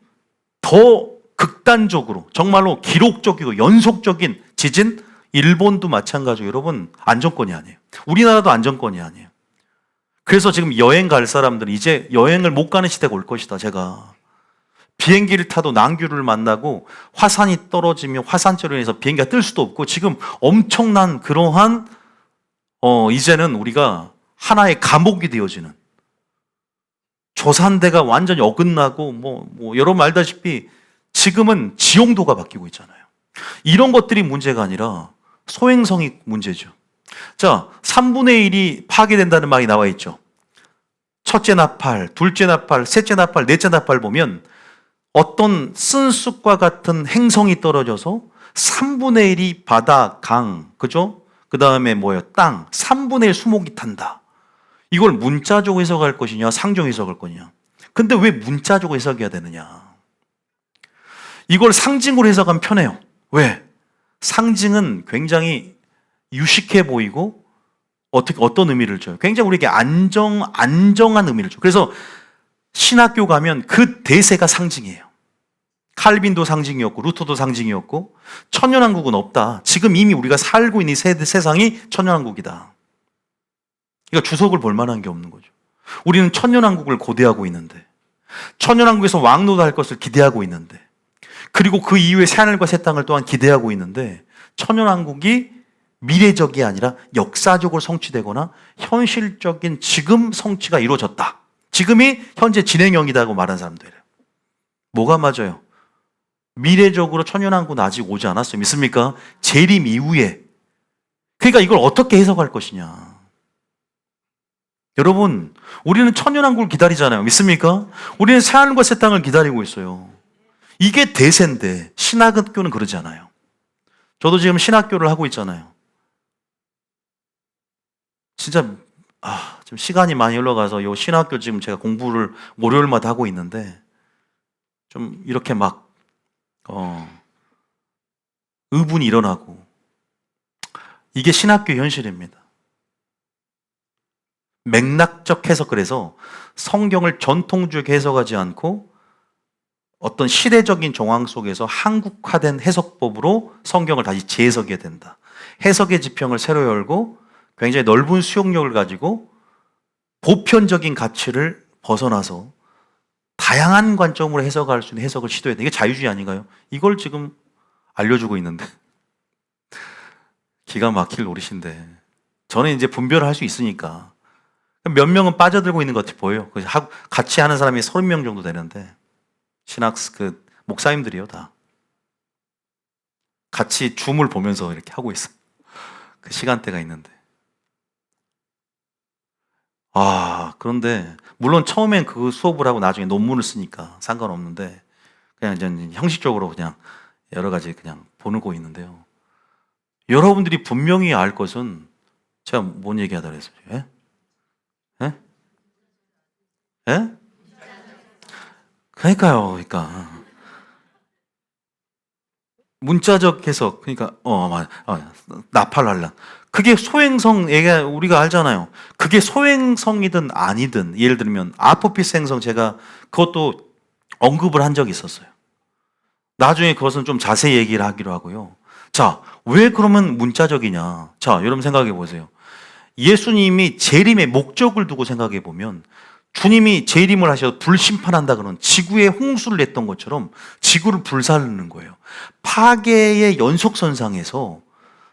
더 극단적으로 정말로 기록적이고 연속적인 지진 일본도 마찬가지고 여러분 안정권이 아니에요. 우리나라도 안정권이 아니에요. 그래서 지금 여행 갈 사람들은 이제 여행을 못 가는 시대가 올 것이다. 제가 비행기를 타도 낭규를 만나고 화산이 떨어지면 화산재로 인해서 비행기가 뜰 수도 없고 지금 엄청난 그러한 이제는 우리가 하나의 감옥이 되어지는 조산대가 완전히 어긋나고 뭐 여러분 알다시피 지금은 지용도가 바뀌고 있잖아요. 이런 것들이 문제가 아니라 소행성이 문제죠. 자, 3분의 1이 파괴된다는 말이 나와 있죠. 첫째 나팔, 둘째 나팔, 셋째 나팔, 넷째 나팔 보면 어떤 쓴쑥과 같은 행성이 떨어져서 3분의 1이 바다, 강, 그죠? 그 다음에 땅, 3분의 1 수목이 탄다. 이걸 문자적으로 해석할 것이냐, 상종 해석할 거냐. 근데 왜 문자적으로 해석해야 되느냐. 이걸 상징으로 해석하면 편해요. 왜? 상징은 굉장히 유식해 보이고 어떤 의미를 줘요? 굉장히 우리에게 안정한 의미를 줘요. 그래서 신학교 가면 그 대세가 상징이에요. 칼빈도 상징이었고 루터도 상징이었고 천년왕국은 없다. 지금 이미 우리가 살고 있는 세상이 천년왕국이다. 그러니까 주석을 볼 만한 게 없는 거죠. 우리는 천년왕국을 고대하고 있는데 천년왕국에서 왕노도 할 것을 기대하고 있는데 그리고 그 이후에 새하늘과 새 땅을 또한 기대하고 있는데 천년왕국이 미래적이 아니라 역사적으로 성취되거나 현실적인 지금 성취가 이루어졌다. 지금이 현재 진행형이다고 말하는 사람들이에요. 뭐가 맞아요? 미래적으로 천년왕국은 아직 오지 않았어요. 믿습니까? 재림 이후에. 그러니까 이걸 어떻게 해석할 것이냐. 여러분, 우리는 천년왕국을 기다리잖아요. 믿습니까? 우리는 새하늘과 새 땅을 기다리고 있어요. 이게 대세인데 신학교는 그러지 않아요. 저도 지금 신학교를 하고 있잖아요. 진짜 좀 시간이 많이 흘러가서 이 신학교 지금 제가 공부를 월요일마다 하고 있는데 좀 이렇게 막 의분이 일어나고 이게 신학교 현실입니다. 맥락적 해석을 해서 성경을 전통주의에 해석하지 않고 어떤 시대적인 정황 속에서 한국화된 해석법으로 성경을 다시 재해석해야 된다. 해석의 지평을 새로 열고 굉장히 넓은 수용력을 가지고 보편적인 가치를 벗어나서 다양한 관점으로 해석할 수 있는 해석을 시도해야 돼. 이게 자유주의 아닌가요? 이걸 지금 알려주고 있는데 기가 막힐 노릇인데 저는 이제 분별을 할 수 있으니까 몇 명은 빠져들고 있는 것 같이 보여요. 같이 하는 사람이 30명 정도 되는데 신학 목사님들이요 다 같이 줌을 보면서 이렇게 하고 있어. 그 시간대가 있는데 그런데 물론 처음엔 그 수업을 하고 나중에 논문을 쓰니까 상관없는데 그냥 이제 형식적으로 그냥 여러 가지 그냥 보고 있는데요. 여러분들이 분명히 알 것은 제가 뭔 얘기하다 그랬어요? 예? 예? 예? 그러니까요. 문자적 해석. 그러니까 나팔날라. 그게 소행성 우리가 알잖아요. 그게 소행성이든 아니든 예를 들면 아포피스 행성 제가 그것도 언급을 한 적이 있었어요. 나중에 그것은 좀 자세히 얘기를 하기로 하고요. 자, 왜 그러면 문자적이냐? 자, 여러분 생각해 보세요. 예수님이 재림의 목적을 두고 생각해 보면 주님이 재림을 하셔서 불심판한다 그러는 지구에 홍수를 냈던 것처럼 지구를 불살르는 거예요. 파괴의 연속선상에서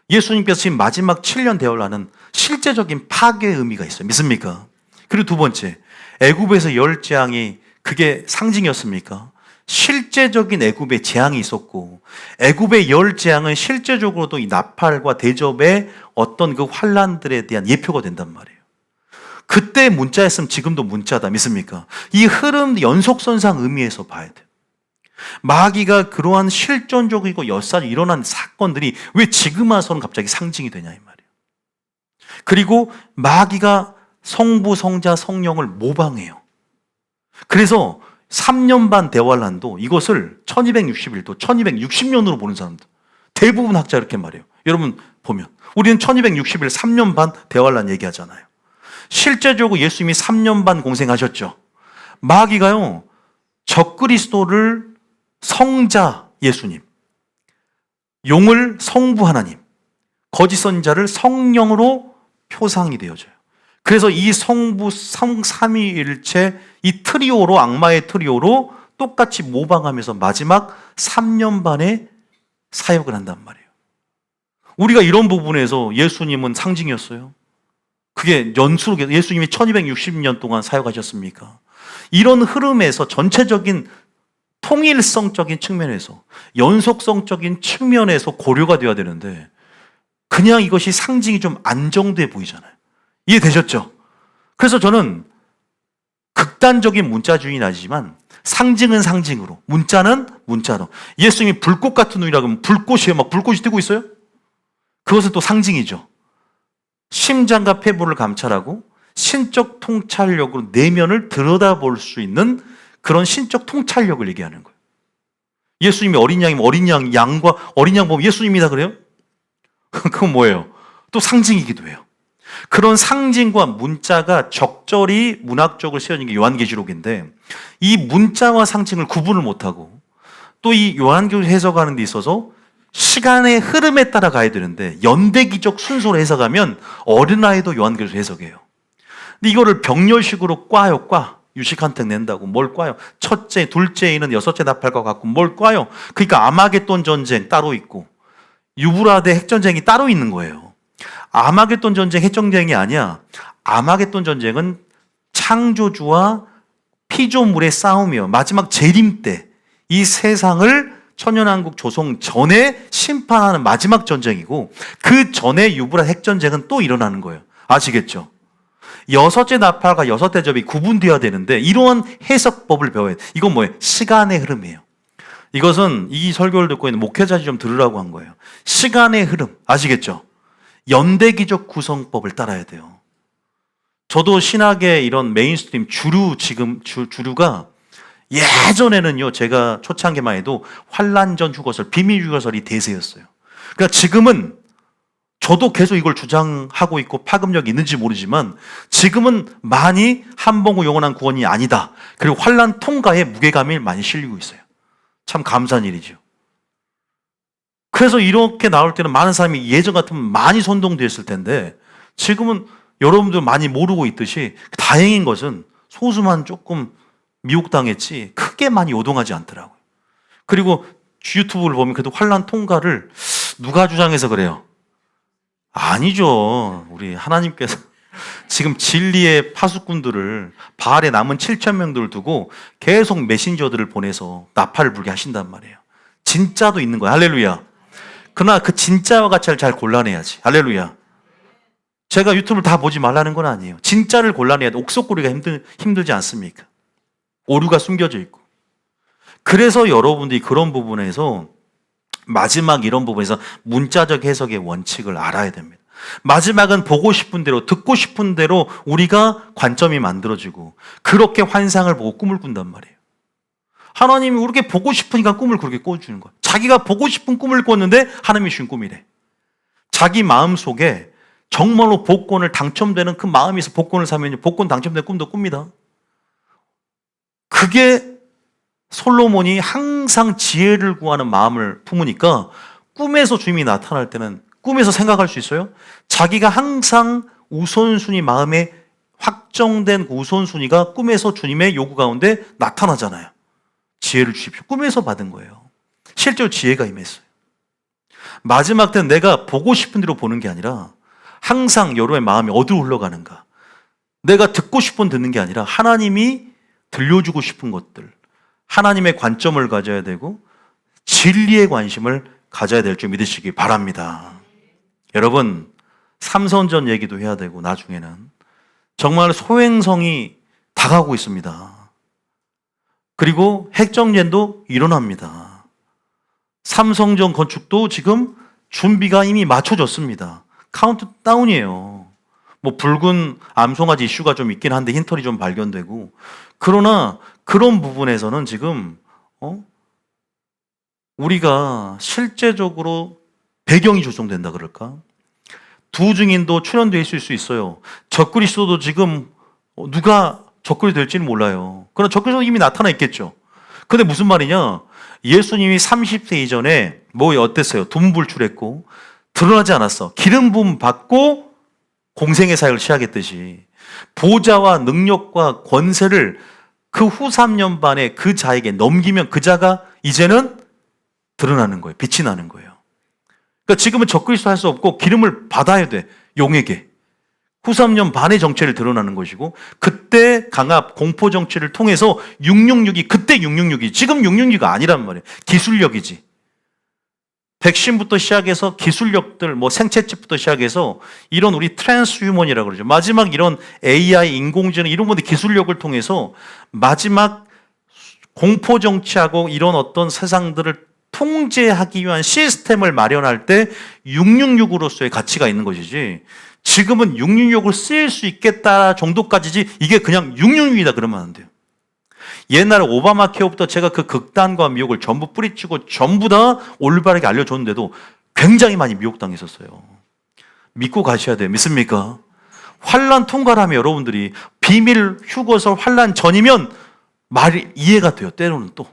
예수님께서 지금 마지막 7년 대화를 하는 실제적인 파괴의 의미가 있어요. 믿습니까? 그리고 두 번째, 애굽에서 열 재앙이 그게 상징이었습니까? 실제적인 애굽의 재앙이 있었고 애굽의 열 재앙은 실제적으로도 이 나팔과 대접의 어떤 그 환란들에 대한 예표가 된단 말이에요. 그때 문자였으면 지금도 문자다. 믿습니까? 이 흐름 연속선상 의미에서 봐야 돼요. 마귀가 그러한 실존적이고 역사적으로 일어난 사건들이 왜 지금 와서는 갑자기 상징이 되냐 이 말이에요. 그리고 마귀가 성부, 성자, 성령을 모방해요. 그래서 3년 반 대환란도 이것을 1261도, 1260년으로 보는 사람들 대부분 학자 이렇게 말해요. 여러분 보면 우리는 1260일 3년 반 대환란 얘기하잖아요. 실제적으로 예수님이 3년 반 공생하셨죠. 마귀가요 적그리스도를 성자 예수님, 용을 성부 하나님, 거짓 선자를 성령으로 표상이 되어져요. 그래서 이 성부 삼위일체 이 트리오로, 악마의 트리오로 똑같이 모방하면서 마지막 3년 반의 사역을 한단 말이에요. 우리가 이런 부분에서 예수님은 상징이었어요. 그게 연수로 예수님이 1260년 동안 사역하셨습니까? 이런 흐름에서 전체적인 통일성적인 측면에서, 연속성적인 측면에서 고려가 되어야 되는데 그냥 이것이 상징이 좀 안정돼 보이잖아요. 이해되셨죠? 그래서 저는 극단적인 문자주의는 아니지만 상징은 상징으로, 문자는 문자로. 예수님이 불꽃 같은 눈이라고 하면 불꽃이에요. 막 불꽃이 뜨고 있어요? 그것은 또 상징이죠. 심장과 폐부를 감찰하고 신적 통찰력으로 내면을 들여다볼 수 있는 그런 신적 통찰력을 얘기하는 거예요. 예수님이 어린 양이면 어린 양과 어린 양 보면 예수님이다 그래요? 그건 뭐예요? 또 상징이기도 해요. 그런 상징과 문자가 적절히 문학적으로 세워진 게 요한계시록인데 이 문자와 상징을 구분을 못하고 또 이 요한계시록 해석하는 데 있어서 시간의 흐름에 따라 가야 되는데 연대기적 순서로 해석하면 어린아이도 요한계시록 해석해요. 근데 이거를 병렬식으로 꽈요, 꽈. 유식한테 낸다고 뭘 꽈요? 첫째, 둘째에는 여섯째 나팔과 같고 뭘 꽈요? 그러니까 아마겟돈 전쟁 따로 있고 유브라데 핵전쟁이 따로 있는 거예요. 아마겟돈 전쟁 핵전쟁이 아니야. 아마겟돈 전쟁은 창조주와 피조물의 싸움이에요. 마지막 재림 때 이 세상을 천년왕국 조성 전에 심판하는 마지막 전쟁이고 그 전에 유브라데 핵전쟁은 또 일어나는 거예요. 아시겠죠? 여섯째 나팔과 여섯 대접이 구분되어야 되는데 이러한 해석법을 배워야 돼요. 이건 뭐예요? 시간의 흐름이에요. 이것은 이 설교를 듣고 있는 목회자들이 좀 들으라고 한 거예요. 시간의 흐름. 아시겠죠? 연대기적 구성법을 따라야 돼요. 저도 신학의 이런 메인스트림 주류가 예전에는요, 제가 초창기만 해도 환란전 휴거설, 비밀 휴거설이 대세였어요. 그러니까 지금은 저도 계속 이걸 주장하고 있고 파급력이 있는지 모르지만 지금은 많이 한번 후 영원한 구원이 아니다. 그리고 환란 통과에 무게감이 많이 실리고 있어요. 참 감사한 일이죠. 그래서 이렇게 나올 때는 많은 사람이 예전 같으면 많이 선동됐을 텐데 지금은 여러분들 많이 모르고 있듯이 다행인 것은 소수만 조금 미혹당했지 크게 많이 요동하지 않더라고요. 그리고 유튜브를 보면 그래도 환란 통과를 누가 주장해서 그래요? 아니죠. 우리 하나님께서 지금 진리의 파수꾼들을 바알에 남은 7,000명들을 두고 계속 메신저들을 보내서 나팔을 불게 하신단 말이에요. 진짜도 있는 거야. 할렐루야. 그러나 그 진짜와 가짜를 잘 골라내야지. 할렐루야. 제가 유튜브를 다 보지 말라는 건 아니에요. 진짜를 골라내야 돼. 옥석고리가 힘들지 않습니까? 오류가 숨겨져 있고. 그래서 여러분들이 그런 부분에서 마지막 이런 부분에서 문자적 해석의 원칙을 알아야 됩니다. 마지막은 보고 싶은 대로, 듣고 싶은 대로 우리가 관점이 만들어지고 그렇게 환상을 보고 꿈을 꾼단 말이에요. 하나님이 그렇게 보고 싶으니까 꿈을 그렇게 꿔주는 거예요. 자기가 보고 싶은 꿈을 꿨는데 하나님이 주신 꿈이래. 자기 마음속에 정말로 복권을 당첨되는 그 마음에서 복권을 사면 복권 당첨된 꿈도 꿉니다. 그게 솔로몬이 항상 지혜를 구하는 마음을 품으니까 꿈에서 주님이 나타날 때는 꿈에서 생각할 수 있어요? 자기가 항상 우선순위 마음에 확정된 그 우선순위가 꿈에서 주님의 요구 가운데 나타나잖아요. 지혜를 주십시오. 꿈에서 받은 거예요. 실제로 지혜가 임했어요. 마지막 때는 내가 보고 싶은 대로 보는 게 아니라 항상 여러분의 마음이 어디로 흘러가는가. 내가 듣고 싶은 듣는 게 아니라 하나님이 들려주고 싶은 것들, 하나님의 관점을 가져야 되고 진리의 관심을 가져야 될 줄 믿으시기 바랍니다. 여러분, 삼선전 얘기도 해야 되고 나중에는 정말 소행성이 다가오고 있습니다. 그리고 핵정전도 일어납니다. 삼성전 건축도 지금 준비가 이미 맞춰졌습니다. 카운트다운이에요. 뭐 붉은 암송아지 이슈가 좀 있긴 한데 흰털이 좀 발견되고 그러나 그런 부분에서는 지금 우리가 실제적으로 배경이 조성된다 그럴까? 두 증인도 출연돼 있을 수 있어요. 적그리스도도 지금 누가 적그리 될지는 몰라요. 그러나 적그리스도 이미 나타나 있겠죠. 근데 무슨 말이냐? 예수님이 30세 이전에 뭐 어땠어요? 둠불출했고 드러나지 않았어. 기름 부음 받고 공생의 사역을 시작했듯이 보좌와 능력과 권세를 그 후 3년 반에 그 자에게 넘기면 그 자가 이제는 드러나는 거예요. 빛이 나는 거예요. 그러니까 지금은 적그리스도 할 수 없고 기름을 받아야 돼. 용에게. 후 3년 반의 정체를 드러나는 것이고 그때 강압, 공포 정체를 통해서 666이 그때 666이 지금 666이 아니란 말이에요. 기술력이지. 백신부터 시작해서 기술력들, 뭐 생체칩부터 시작해서 이런 우리 트랜스휴먼이라고 그러죠. 마지막 이런 AI, 인공지능 이런 것들 기술력을 통해서 마지막 공포 정치하고 이런 어떤 세상들을 통제하기 위한 시스템을 마련할 때 666으로서의 가치가 있는 것이지 지금은 666을 쓰일 수 있겠다 정도까지지 이게 그냥 666이다 그러면 안 돼요. 옛날에 오바마 케어부터 제가 그 극단과 미혹을 전부 뿌리치고 전부 다 올바르게 알려줬는데도 굉장히 많이 미혹당했었어요. 믿고 가셔야 돼요. 믿습니까? 환란 통과라면 여러분들이 비밀 휴거설 환란 전이면 말이 이해가 돼요. 때로는 또.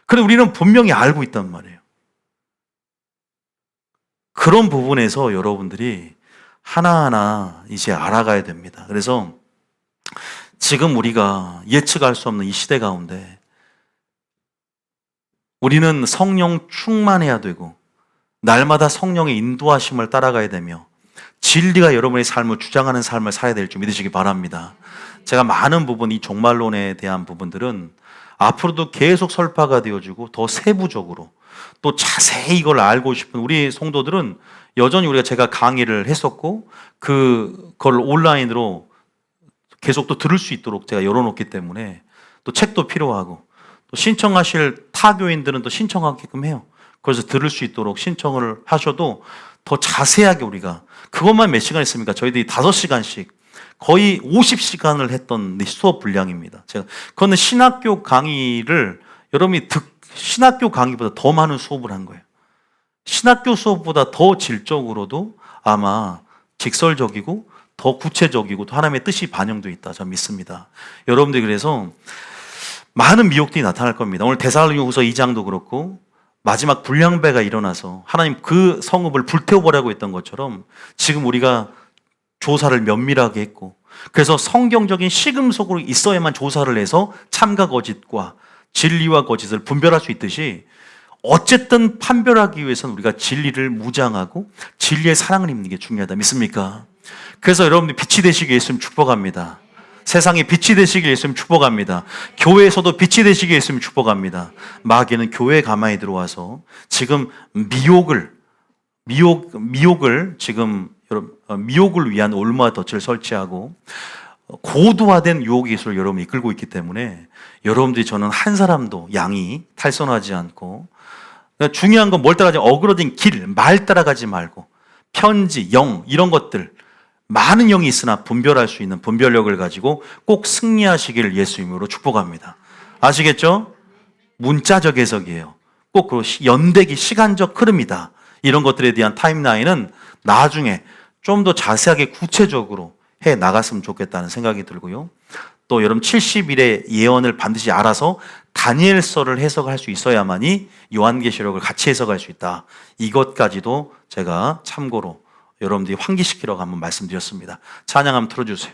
그런데 우리는 분명히 알고 있단 말이에요. 그런 부분에서 여러분들이 하나하나 이제 알아가야 됩니다. 그래서 지금 우리가 예측할 수 없는 이 시대 가운데 우리는 성령 충만해야 되고 날마다 성령의 인도하심을 따라가야 되며 진리가 여러분의 삶을 주장하는 삶을 살아야 될 줄 믿으시기 바랍니다. 제가 많은 부분, 이 종말론에 대한 부분들은 앞으로도 계속 설파가 되어지고 더 세부적으로 또 자세히 이걸 알고 싶은 우리 성도들은 여전히 우리가 제가 강의를 했었고 그걸 온라인으로 계속 또 들을 수 있도록 제가 열어놓기 때문에 또 책도 필요하고 또 신청하실 타교인들은 또 신청하게끔 해요. 그래서 들을 수 있도록 신청을 하셔도 더 자세하게 우리가 그것만 몇 시간 했습니까? 저희들이 5시간씩 거의 50시간을 했던 수업 분량입니다. 제가 그거는 신학교 강의를 여러분이 신학교 강의보다 더 많은 수업을 한 거예요. 신학교 수업보다 더 질적으로도 아마 직설적이고 더 구체적이고 또 하나님의 뜻이 반영되어 있다. 저는 믿습니다. 여러분들이 그래서 많은 미혹들이 나타날 겁니다. 오늘 데살로니가후서 2장도 그렇고 마지막 불량배가 일어나서 하나님 그 성읍을 불태워보라고 했던 것처럼 지금 우리가 조사를 면밀하게 했고 그래서 성경적인 시금석으로 있어야만 조사를 해서 참과 거짓과 진리와 거짓을 분별할 수 있듯이 어쨌든 판별하기 위해서는 우리가 진리를 무장하고 진리의 사랑을 입는 게 중요하다. 믿습니까? 그래서 여러분들이 빛이 되시기 위해서 축복합니다. 세상에 빛이 되시기 위해서 축복합니다. 교회에서도 빛이 되시기 위해서 축복합니다. 마귀는 교회에 가만히 들어와서 지금 미혹을 지금 미혹을 위한 올무와 덫을 설치하고 고도화된 유혹 기술을 여러분이 이끌고 있기 때문에 여러분들이 저는 한 사람도 양이 탈선하지 않고 중요한 건 뭘 따라가지 어그러진 길, 말 따라가지 말고 편지, 영 이런 것들 많은 영이 있으나 분별할 수 있는 분별력을 가지고 꼭 승리하시기를 예수 이름으로 축복합니다. 아시겠죠? 문자적 해석이에요. 꼭 연대기 시간적 흐름이다. 이런 것들에 대한 타임라인은 나중에 좀 더 자세하게 구체적으로 해 나갔으면 좋겠다는 생각이 들고요. 또 여러분 70일의 예언을 반드시 알아서 다니엘서를 해석할 수 있어야만이 요한계시록을 같이 해석할 수 있다. 이것까지도 제가 참고로 여러분들이 환기시키라고 한번 말씀드렸습니다. 찬양 한번 틀어주세요.